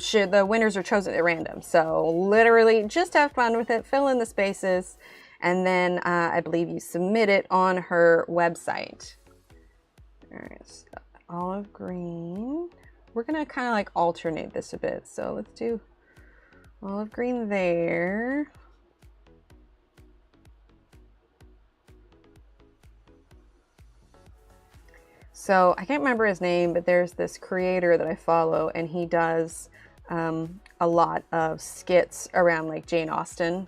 sure, the winners are chosen at random. So literally just have fun with it, fill in the spaces, and then I believe you submit it on her website. All right, so olive green. We're gonna kind of like alternate this a bit. So let's do olive green there. So I can't remember his name, but there's this creator that I follow, and he does a lot of skits around like Jane Austen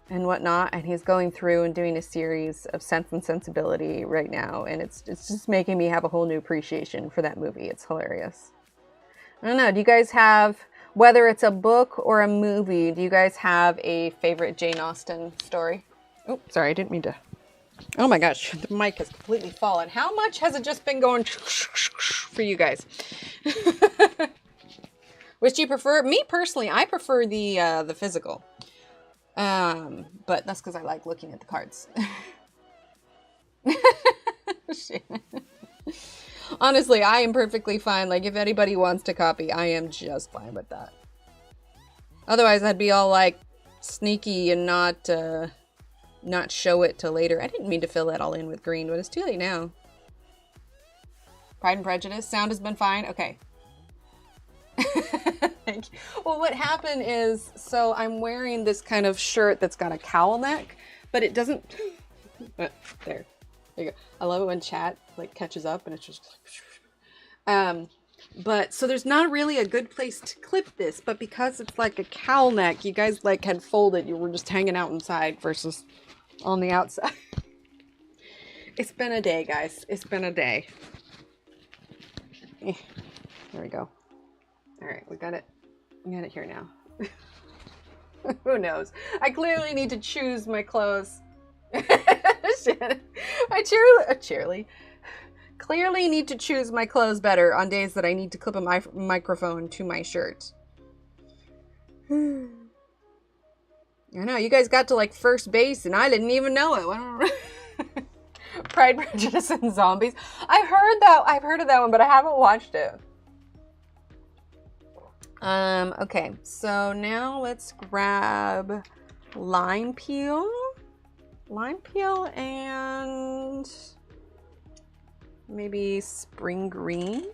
and whatnot. And he's going through and doing a series of Sense and Sensibility right now. And it's just making me have a whole new appreciation for that movie. It's hilarious. I don't know. Do you guys have, whether it's a book or a movie, do you guys have a favorite Jane Austen story? Oh, sorry. I didn't mean to. Oh my gosh, the mic has completely fallen. How much has it just been going for you guys? Which do you prefer? Me personally, I prefer the physical. But that's because I like looking at the cards. Honestly, I am perfectly fine. Like, if anybody wants to copy, I am just fine with that. Otherwise, I'd be all like sneaky and not show it till later. I didn't mean to fill that all in with green, but it's too late now. Pride and Prejudice. Sound has been fine. Okay. Thank you. Well, what happened is, so I'm wearing this kind of shirt that's got a cowl neck, but it doesn't. There you go. I love it when chat like catches up and it's just. But so there's not really a good place to clip this, but because it's like a cowl neck, you guys like had folded. You were just hanging out inside versus on the outside. It's been a day, guys. It's been a day. There we go. All right, we got it. We got it here now. Who knows? I clearly need to choose my clothes. Clearly need to choose my clothes better on days that I need to clip a microphone to my shirt. I know, you guys got to like first base and I didn't even know it. Pride, Prejudice, and Zombies. I've heard of that one, but I haven't watched it. Okay, so now let's grab lime peel. Lime peel and maybe spring green.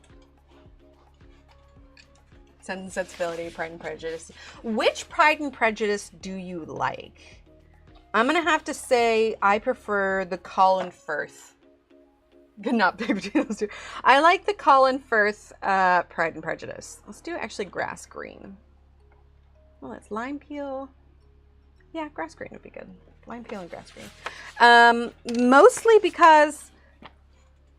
Sense and Sensibility, Pride and Prejudice. Which Pride and Prejudice do you like? I'm gonna have to say I prefer the Colin Firth. Not between those two. I like the Colin Firth Pride and Prejudice. Let's do actually grass green. Well, it's lime peel. Yeah, grass green would be good. Lime peel and grass green. Mostly because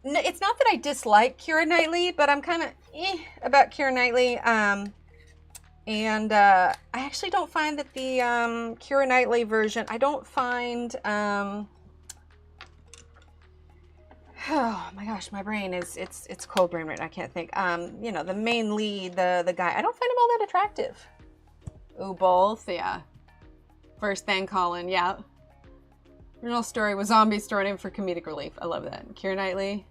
it's not that I dislike Keira Knightley, but I'm kind of about Keira Knightley. And I actually don't find that the Keira Knightley version, I don't find, oh my gosh, my brain is, it's cold brain right now, I can't think. You know, the main lead, the guy, I don't find him all that attractive. Ooh, both, yeah. First then Colin, yeah. Original story was zombies thrown in for comedic relief. I love that. Keira Knightley,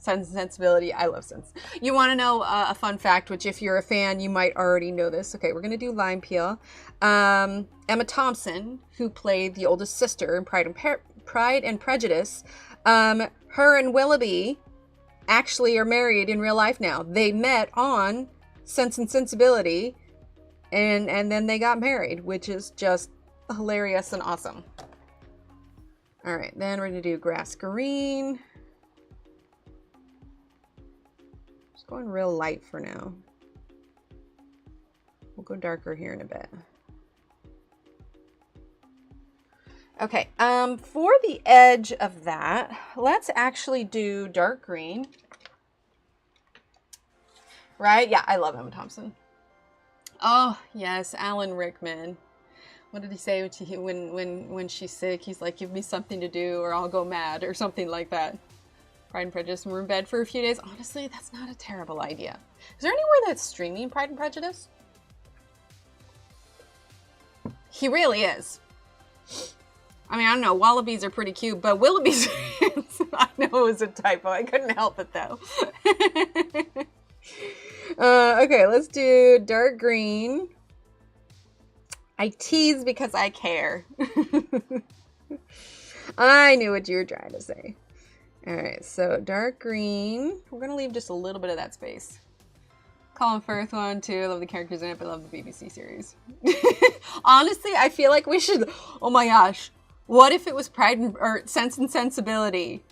Sense and Sensibility. I love Sense. You want to know a fun fact, which if you're a fan, you might already know this. Okay, we're going to do Lime Peel. Emma Thompson, who played the oldest sister in Pride and Prejudice, her and Willoughby actually are married in real life now. They met on Sense and Sensibility, and then they got married, which is just hilarious and awesome. All right, then we're going to do Grass Green. Just going real light for now. We'll go darker here in a bit. Okay, for the edge of that, let's actually do dark green. Right? Yeah, I love Emma Thompson. Oh, yes, Alan Rickman. What did he say when she's sick? He's like, give me something to do or I'll go mad or something like that. Pride and Prejudice, and we're in bed for a few days. Honestly, that's not a terrible idea. Is there anywhere that's streaming Pride and Prejudice? He really is. I mean, I don't know. Wallabies are pretty cute, but Willoughby's, I know it was a typo. I couldn't help it, though. Okay, let's do dark green. I tease because I care. I knew what you were trying to say. All right, so dark green. We're going to leave just a little bit of that space. Colin Firth, 1, 2. I love the characters in it, but I love the BBC series. Honestly, I feel like we should... Oh my gosh. What if it was Sense and Sensibility?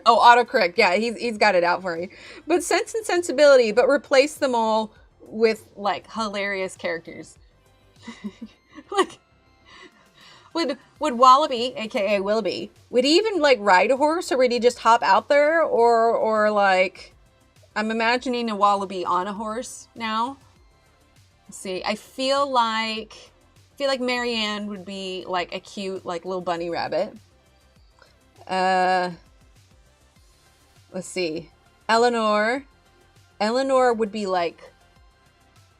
Oh, autocorrect. Yeah, he's got it out for you. But Sense and Sensibility, but replace them all with, like, hilarious characters. Like, would Wallaby, aka Willoughby, would he even, like, ride a horse, or would he just hop out there? Or like, I'm imagining a Wallaby on a horse now. Let's see. I feel like Marianne would be like a cute, like, little bunny rabbit. Let's see. Eleanor would be like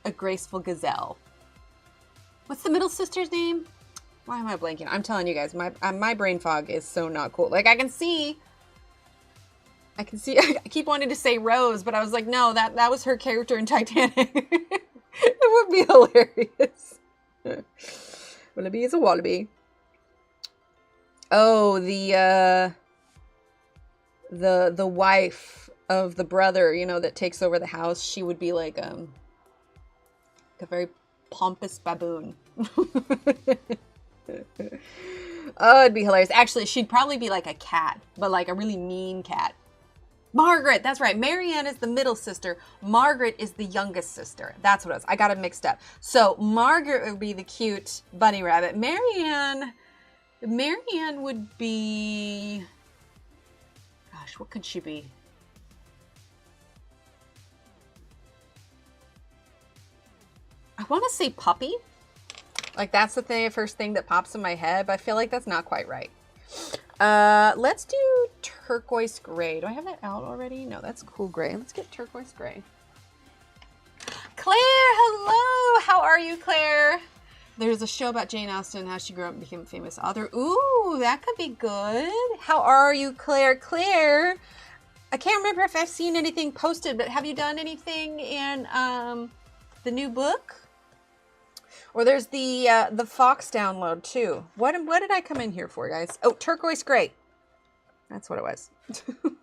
a graceful gazelle. What's the middle sister's name? Why am I blanking? I'm telling you guys, my brain fog is so not cool. Like, I can see, I keep wanting to say Rose, but I was like, no, that was her character in Titanic. It would be hilarious. Willoughby is a wallaby. Oh, the wife of the brother, you know, that takes over the house. She would be like a very pompous baboon. Oh, it'd be hilarious. Actually, she'd probably be like a cat, but like a really mean cat. Margaret, that's right. Marianne is the middle sister. Margaret is the youngest sister. That's what it was. I got it mixed up. So Margaret would be the cute bunny rabbit. Marianne would be... Gosh, what could she be? I want to say puppy. Like, that's the first thing that pops in my head, but I feel like that's not quite right. Let's do turquoise gray. Do I have that out already? No, that's cool gray. Let's get turquoise gray. Claire, hello. How are you, Claire? There's a show about Jane Austen, how she grew up and became a famous author. Ooh, that could be good. How are you, Claire? Claire, I can't remember if I've seen anything posted, but have you done anything in the new book? Or there's the Fox download too. What did I come in here for, guys? Oh, turquoise gray. That's what it was. I'm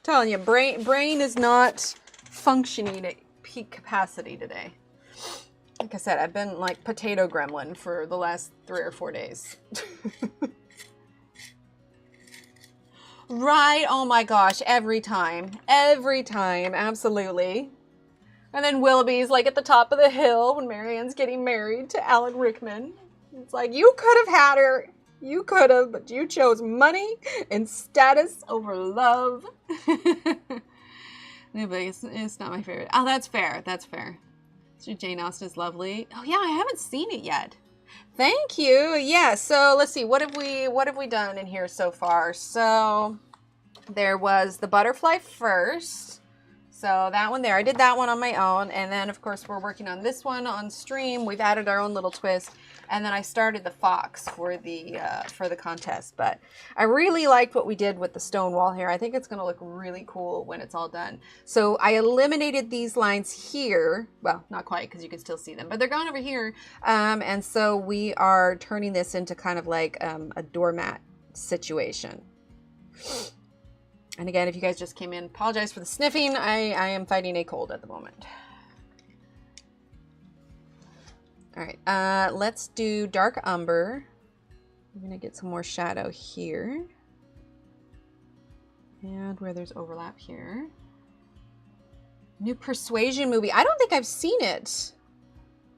telling you, brain is not functioning at peak capacity today. Like I said, I've been like potato gremlin for the last 3 or 4 days. Right? Oh my gosh, every time, absolutely. And then Willoughby's like at the top of the hill when Marianne's getting married to Alan Rickman. It's like, you could have had her. You could have, but you chose money and status over love. No, but it's not my favorite. Oh, that's fair. That's fair. So Jane Austen is lovely. Oh yeah, I haven't seen it yet. Thank you. Yeah, so let's see. What have we done in here so far? So there was the butterfly first. So that one there, I did that one on my own. And then of course we're working on this one on stream. We've added our own little twist. And then I started the fox for the contest. But I really liked what we did with the stone wall here. I think it's gonna look really cool when it's all done. So I eliminated these lines here. Well, not quite, because you can still see them, but they're gone over here. And so we are turning this into kind of like a doormat situation. And again, if you guys just came in, apologize for the sniffing. I am fighting a cold at the moment. All right, let's do dark umber. I'm gonna get some more shadow here. And where there's overlap here. New Persuasion movie. I don't think I've seen it.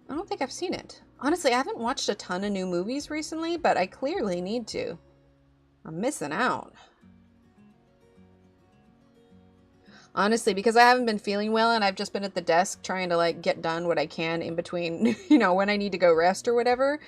I don't think I've seen it. Honestly, I haven't watched a ton of new movies recently, but I clearly need to. I'm missing out. Honestly, because I haven't been feeling well and I've just been at the desk trying to like get done what I can in between, you know, when I need to go rest or whatever.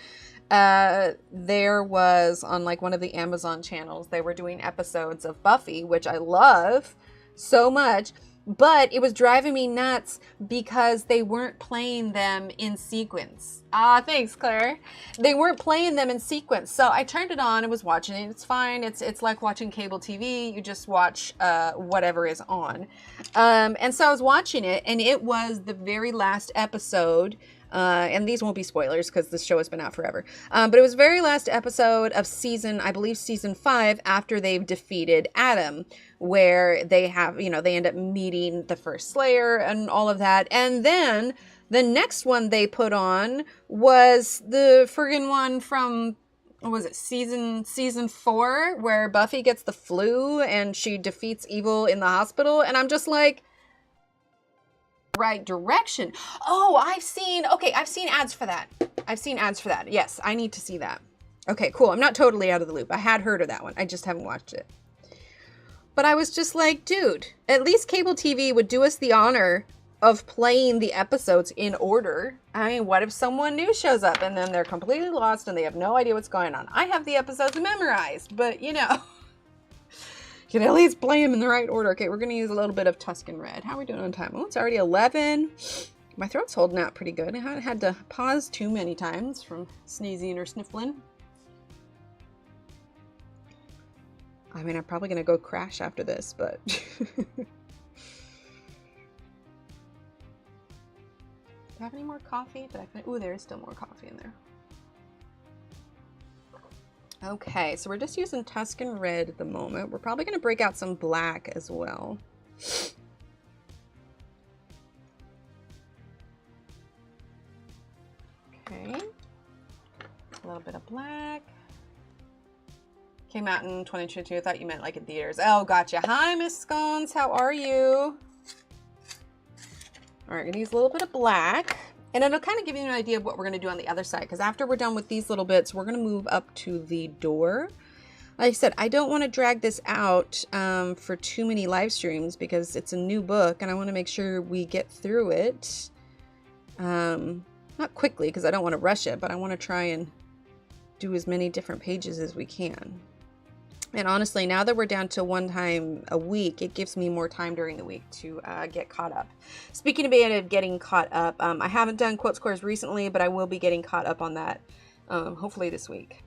There was on like one of the Amazon channels, they were doing episodes of Buffy, which I love so much, but it was driving me nuts because they weren't playing them in sequence. Ah, thanks, Claire. They weren't playing them in sequence. So I turned it on and was watching it. It's fine. It's like watching cable TV. You just watch whatever is on. And so I was watching it, and it was the very last episode. And these won't be spoilers because this show has been out forever. But it was the very last episode of I believe season 5, after they've defeated Adam, where they have, you know, they end up meeting the first Slayer and all of that. And then the next one they put on was the friggin' one from, what was it, season 4, where Buffy gets the flu and she defeats evil in the hospital. And I'm just like, right direction. Oh, I've seen ads for that. I've seen ads for that. Yes, I need to see that. Okay, cool. I'm not totally out of the loop. I had heard of that one. I just haven't watched it. But I was just like, dude, at least cable TV would do us the honor of playing the episodes in order. I mean, what if someone new shows up and then they're completely lost and they have no idea what's going on? I have the episodes memorized, but you know, you can at least play them in the right order. Okay, we're going to use a little bit of Tuscan Red. How are we doing on time? Oh, it's already 11. My throat's holding out pretty good. I haven't had to pause too many times from sneezing or sniffling. I mean, I'm probably going to go crash after this, but... Do I have any more coffee? Ooh, there is still more coffee in there. Okay, so we're just using Tuscan Red at the moment. We're probably going to break out some black as well. Okay. A little bit of black. Came out in 2022. I thought you meant like in theaters. Oh, gotcha. Hi, Miss Scones. How are you? All right, I'm gonna use a little bit of black, and it'll kind of give you an idea of what we're gonna do on the other side, because after we're done with these little bits, we're gonna move up to the door. Like I said, I don't want to drag this out for too many live streams because it's a new book and I want to make sure we get through it. Not quickly because I don't want to rush it, but I want to try and do as many different pages as we can. And honestly, now that we're down to one time a week, it gives me more time during the week to get caught up. Speaking of getting caught up, I haven't done quote squares recently, but I will be getting caught up on that hopefully this week.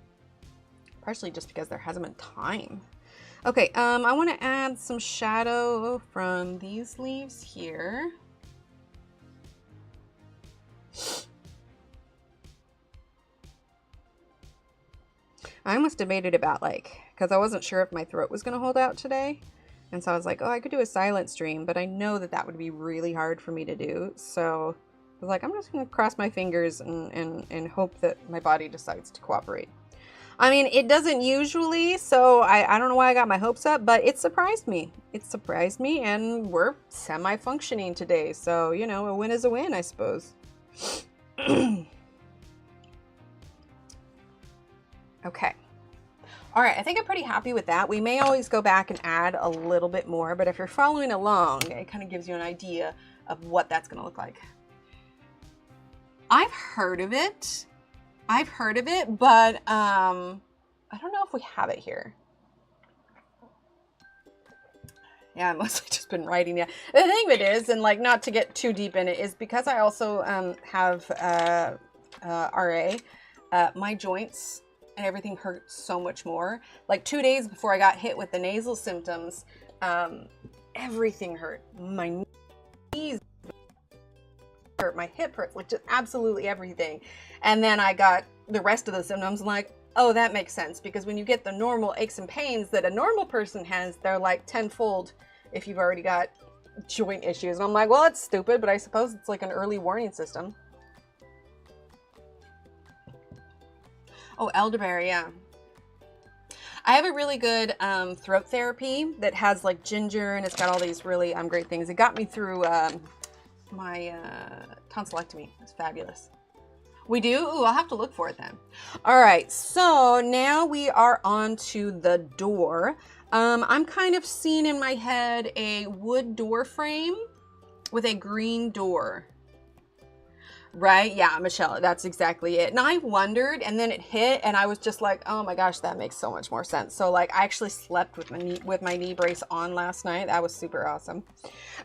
Partially just because there hasn't been time. Okay, I want to add some shadow from these leaves here. I almost debated about because I wasn't sure if my throat was going to hold out today. And so I was like, oh, I could do a silent stream, but I know that that would be really hard for me to do. So I was like, I'm just going to cross my fingers and hope that my body decides to cooperate. I mean, it doesn't usually, so I don't know why I got my hopes up, but it surprised me. It surprised me, and we're semi-functioning today. So, you know, a win is a win, I suppose. Okay. All right, I think I'm pretty happy with that. We may always go back and add a little bit more, but if you're following along, it kind of gives you an idea of what that's going to look like. I've heard of it. But I don't know if we have it here. Yeah, I've mostly just been writing. Yeah, the thing of it is, and like not to get too deep in it, is because I also have RA. My joints and everything hurt so much more. Like 2 days before I got hit with the nasal symptoms, everything hurt. My knees hurt, my hip hurts, like just absolutely everything. And then I got the rest of the symptoms, like, oh, that makes sense, because when you get the normal aches and pains that a normal person has, they're like tenfold if you've already got joint issues. And I'm like, well, that's stupid, but I suppose it's like an early warning system. Oh, elderberry, yeah. I have a really good throat therapy that has like ginger, and it's got all these really great things. It got me through my tonsillectomy. It's fabulous. We do? Ooh, I'll have to look for it then. All right, so now we are on to the door. I'm kind of seeing in my head a wood door frame with a green door. Right? Yeah, Michelle, that's exactly it. And I wondered, and then it hit, and I was just like, oh my gosh, that makes so much more sense. So like, I actually slept with my knee brace on last night. That was super awesome.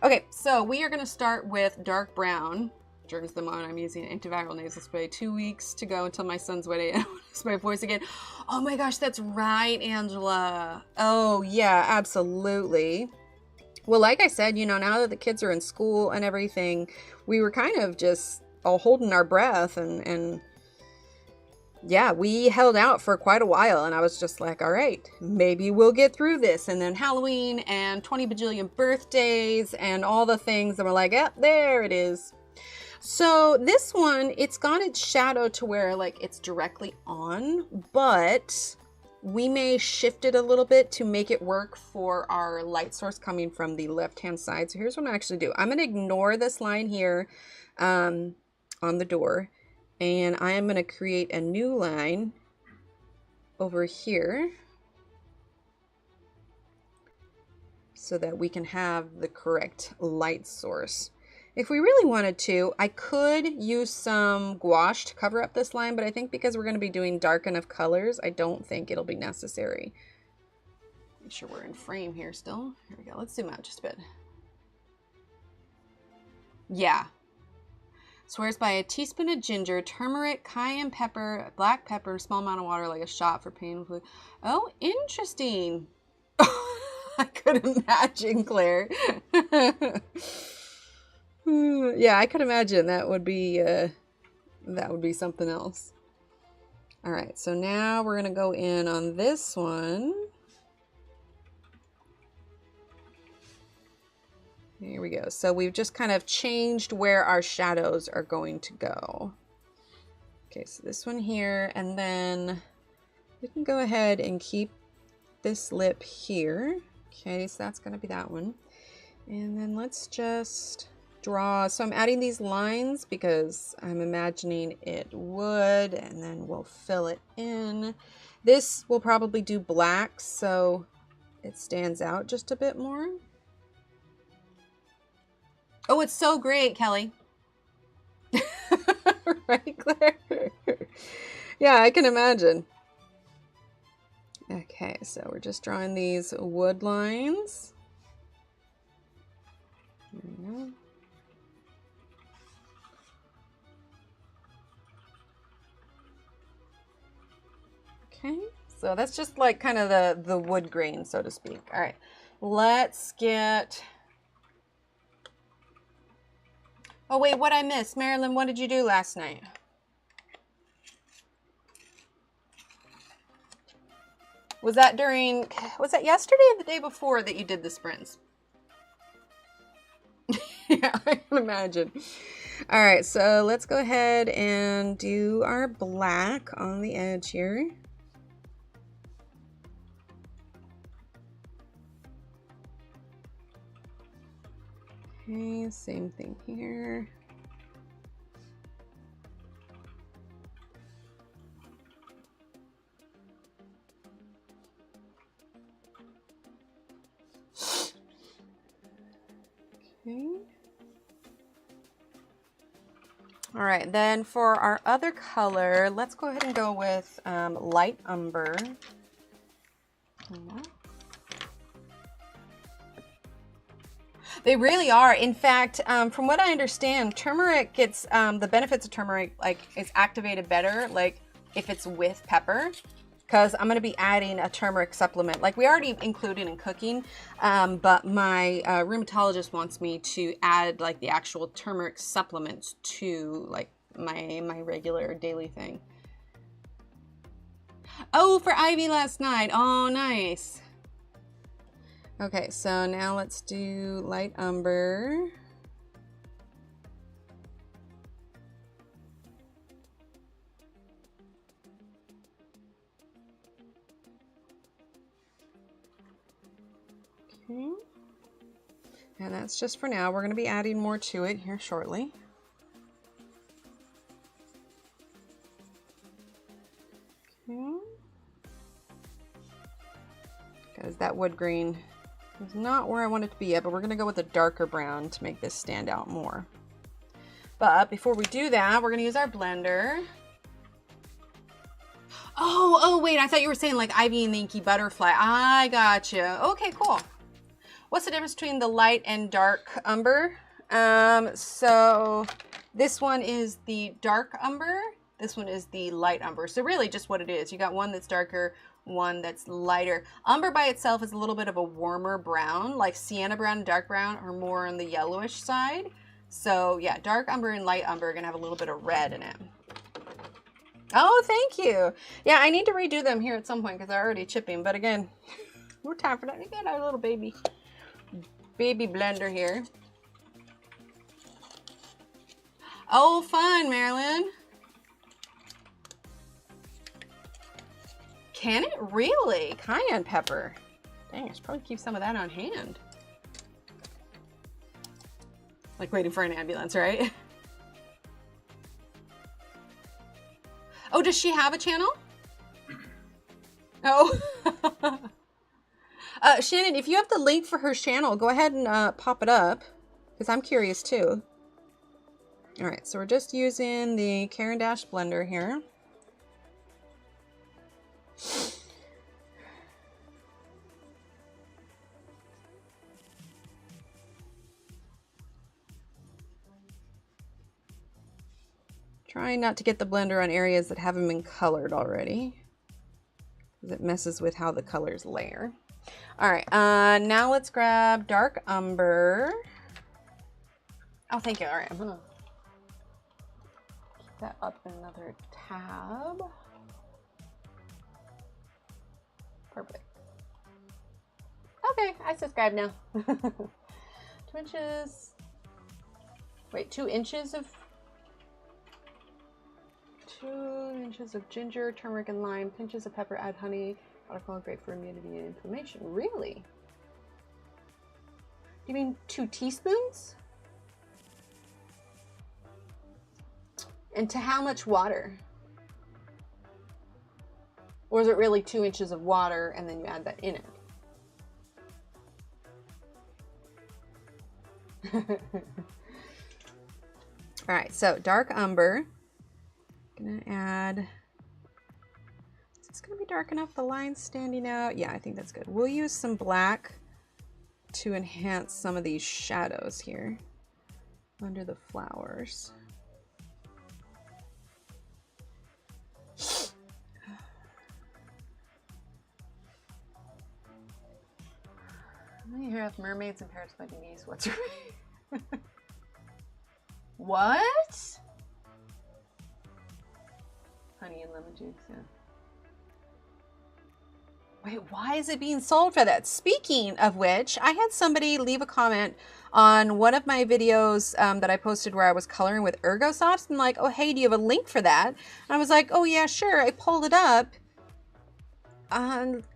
Okay, so we are gonna start with dark brown. Turns them on. I'm using antiviral nasal spray. 2 weeks to go until my son's wedding. I want to use my voice again. Oh my gosh, that's right, Angela. Oh yeah, absolutely. Well, like I said, you know, now that the kids are in school and everything, we were kind of just all holding our breath, and yeah, we held out for quite a while, and I was just like, all right, maybe we'll get through this. And then Halloween and 20 bajillion birthdays and all the things, and we're like, yep, there it is. So this one, it's got its shadow to where like it's directly on, but we may shift it a little bit to make it work for our light source coming from the left-hand side. So here's what I'm actually do. I'm going to ignore this line here on the door, and I am going to create a new line over here so that we can have the correct light source. If we really wanted to, I could use some gouache to cover up this line, but I think because we're going to be doing dark enough colors, I don't think it'll be necessary. Make sure we're in frame here still. Here we go. Let's zoom out just a bit. Yeah. Swears by a teaspoon of ginger, turmeric, cayenne pepper, black pepper, small amount of water, like a shot for pain. Oh, interesting. I could imagine, Claire. Yeah, I could imagine that would be something else. All right, so now we're gonna go in on this one. Here we go. So we've just kind of changed where our shadows are going to go. Okay, so this one here, and then we can go ahead and keep this lip here. Okay, so that's gonna be that one. And then let's just draw. So I'm adding these lines because I'm imagining it would, and then we'll fill it in. This will probably do black so it stands out just a bit more. Oh, it's so great, Kelly. Right, Claire? Yeah, I can imagine. Okay, so we're just drawing these wood lines. There we go. Okay, so that's just like kind of the wood grain, so to speak. All right, let's get... Oh wait, what I missed? Marilyn, what did you do last night? Was that yesterday or the day before that you did the sprints? Yeah, I can imagine. All right, so let's go ahead and do our black on the edge here. Okay, same thing here. Okay. All right, then for our other color, let's go ahead and go with light umber. They really are. In fact, from what I understand, turmeric gets the benefits of turmeric like is activated better like if it's with pepper, because I'm going to be adding a turmeric supplement like we already included in cooking, but my rheumatologist wants me to add like the actual turmeric supplements to like my regular daily thing. Oh, for Ivy last night. Oh, nice. Okay, so now let's do light umber. Okay. And that's just for now. We're going to be adding more to it here shortly. Okay. Because that wood green is not where I want it to be yet, but we're going to go with a darker brown to make this stand out more. But before we do that, we're going to use our blender. Oh, wait, I thought you were saying like Ivy and the Inky Butterfly. I gotcha. Okay, cool. What's the difference between the light and dark umber? So this one is the dark umber. This one is the light umber. So really just what it is. You got one that's darker, one that's lighter. Umber by itself is a little bit of a warmer brown, like sienna brown and dark brown are more on the yellowish side. So yeah, dark umber and light umber are gonna have a little bit of red in it. Oh, thank you. Yeah, I need to redo them here at some point because they're already chipping. But again, we're time for that. We got our little baby blender here. Oh, fun, Marilyn. Can it really? Cayenne pepper. Dang, I should probably keep some of that on hand. Like waiting for an ambulance, right? Oh, does she have a channel? Oh. Shannon, if you have the link for her channel, go ahead and pop it up, because I'm curious too. All right, so we're just using the Caran d'Ache blender here. Trying not to get the blender on areas that haven't been colored already, because it messes with how the colors layer. All right, now let's grab dark umber. Oh, thank you. All right, I'm gonna keep that up in another tab. Perfect. Okay, I subscribe now. 2 inches. Wait, 2 inches of 2 inches of ginger, turmeric, and lime. Pinches of pepper. Add honey. Watercolor great for immunity and inflammation. Really? You mean 2 teaspoons? And to how much water? Or is it really 2 inches of water and then you add that in it? All right, so dark umber. Gonna add, is this gonna be dark enough? The lines standing out? Yeah, I think that's good. We'll use some black to enhance some of these shadows here under the flowers. You hear of mermaids and parrots by Denise. What's her name? What? Honey and lemon juice, yeah. Wait, why is it being sold for that? Speaking of which, I had somebody leave a comment on one of my videos that I posted where I was coloring with Ergosofts and like, oh, hey, do you have a link for that? And I was like, oh, yeah, sure. I pulled it up.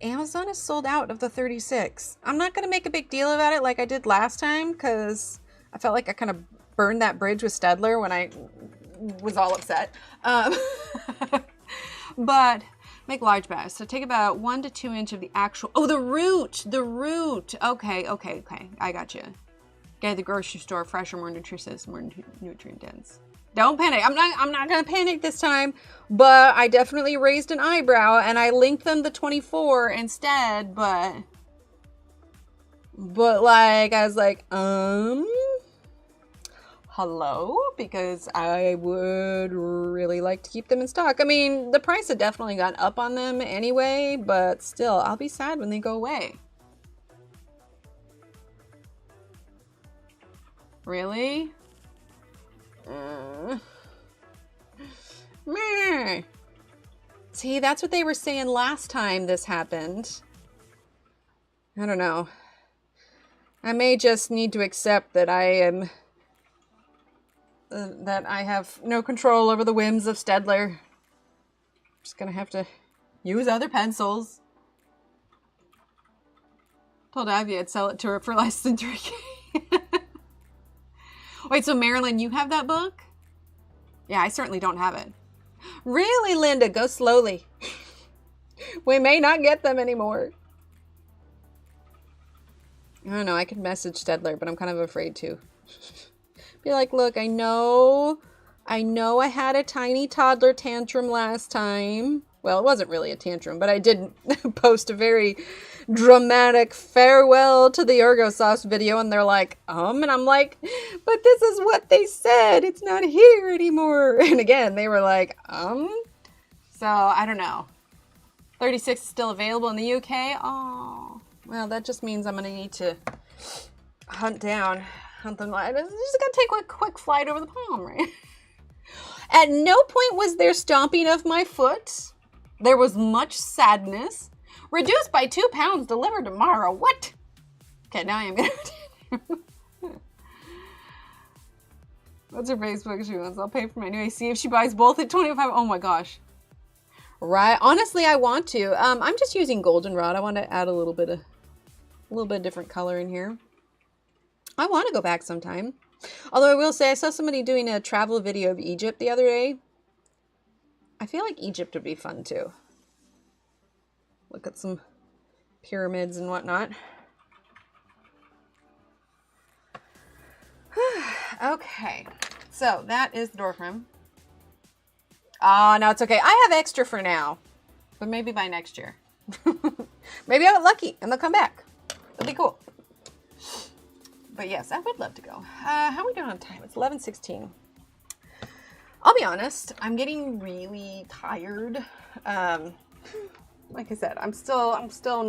Amazon is sold out of the 36. I'm not going to make a big deal about it like I did last time because I felt like I kind of burned that bridge with Stedler when I was all upset. But make large batch. So take about 1 to 2 inch of the actual, oh, the root. Okay. I got you. Get at the grocery store, fresher, more nutritious, more nutrient dense. Don't panic. I'm not going to panic this time, but I definitely raised an eyebrow and I linked them to 24 instead, but But like, I was like, hello? Because I would really like to keep them in stock. I mean, the price had definitely gone up on them anyway, but still, I'll be sad when they go away. Really? Meh. See, that's what they were saying last time this happened. I don't know. I may just need to accept that I am... that I have no control over the whims of Stedler. Just gonna have to use other pencils. Told Abby I'd sell it to her for less than $3K. Wait, so Marilyn, you have that book? Yeah, I certainly don't have it. Really, Linda? Go slowly. We may not get them anymore. I don't know. I could message Stedler, but I'm kind of afraid to. Be like, look, I know I had a tiny toddler tantrum last time. Well, it wasn't really a tantrum, but I did post a very dramatic farewell to the Ergo Sauce video, and they're like, and I'm like, but this is what they said. It's not here anymore. And again, they were like, So, I don't know. 36 is still available in the UK. Oh, well, that just means I'm going to need to hunt them. I'm just going to take a quick flight over the pond, right? At no point was there stomping of my foot. There was much sadness. Reduced by 2 pounds, delivered tomorrow. What? Okay, now I am going to... What's her Facebook? She wants. I'll pay for my new AC if she buys both at 25. Oh my gosh. Right. Honestly, I want to. I'm just using goldenrod. I want to add a little bit of different color in here. I want to go back sometime. Although I will say I saw somebody doing a travel video of Egypt the other day. I feel like Egypt would be fun too. Look at some pyramids and whatnot. Okay, so that is the door frame. Oh, no, it's okay. I have extra for now, but maybe by next year. Maybe I'll get lucky and they'll come back. That'll be cool. But yes, I would love to go. How are we doing on time? It's 11:16. I'll be honest, I'm getting really tired. Like I said, I'm still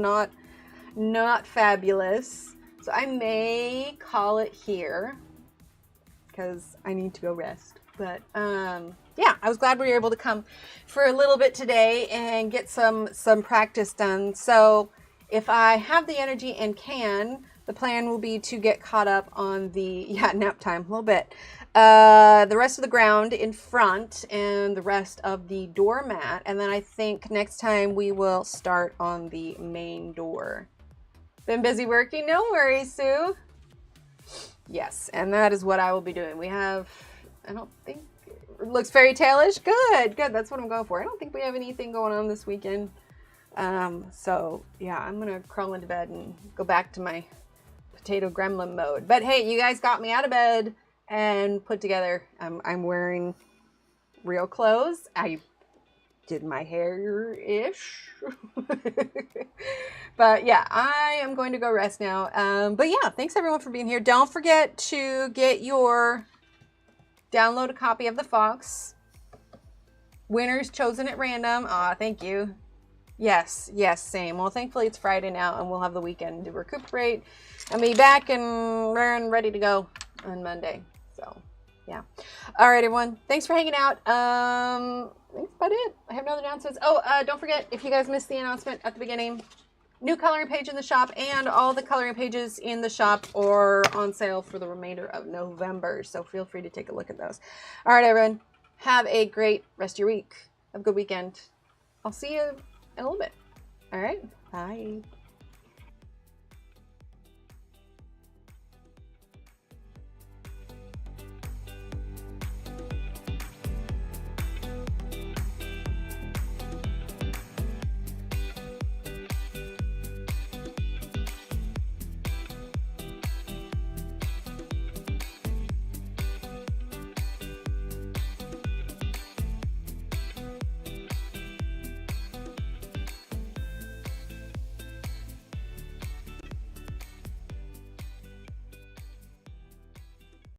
not fabulous. So I may call it here because I need to go rest. But yeah, I was glad we were able to come for a little bit today and get some practice done. So if I have the energy and can, the plan will be to get caught up on the, nap time, a little bit. The rest of the ground in front and the rest of the doormat. And then I think next time we will start on the main door. Been busy working? No worries, Sue. Yes, and that is what I will be doing. We have, I don't think, it looks fairy tale-ish. Good. That's what I'm going for. I don't think we have anything going on this weekend. So yeah, I'm going to crawl into bed and go back to my potato gremlin mode. But hey, you guys got me out of bed and put together. I'm wearing real clothes. I did my hair-ish. But yeah, I am going to go rest now. But yeah, thanks everyone for being here. Don't forget to download a copy of the Fox. Winners chosen at random. Aw, thank you. Yes, same. Well, thankfully it's Friday now and we'll have the weekend to recuperate. I'll be back and ready to go on Monday. So yeah. All right, everyone. Thanks for hanging out. That's about it. I have no other announcements. Oh, don't forget, if you guys missed the announcement at the beginning, new coloring page in the shop and all the coloring pages in the shop are on sale for the remainder of November. So feel free to take a look at those. All right, everyone. Have a great rest of your week. Have a good weekend. I'll see you in a little bit. All right. Bye.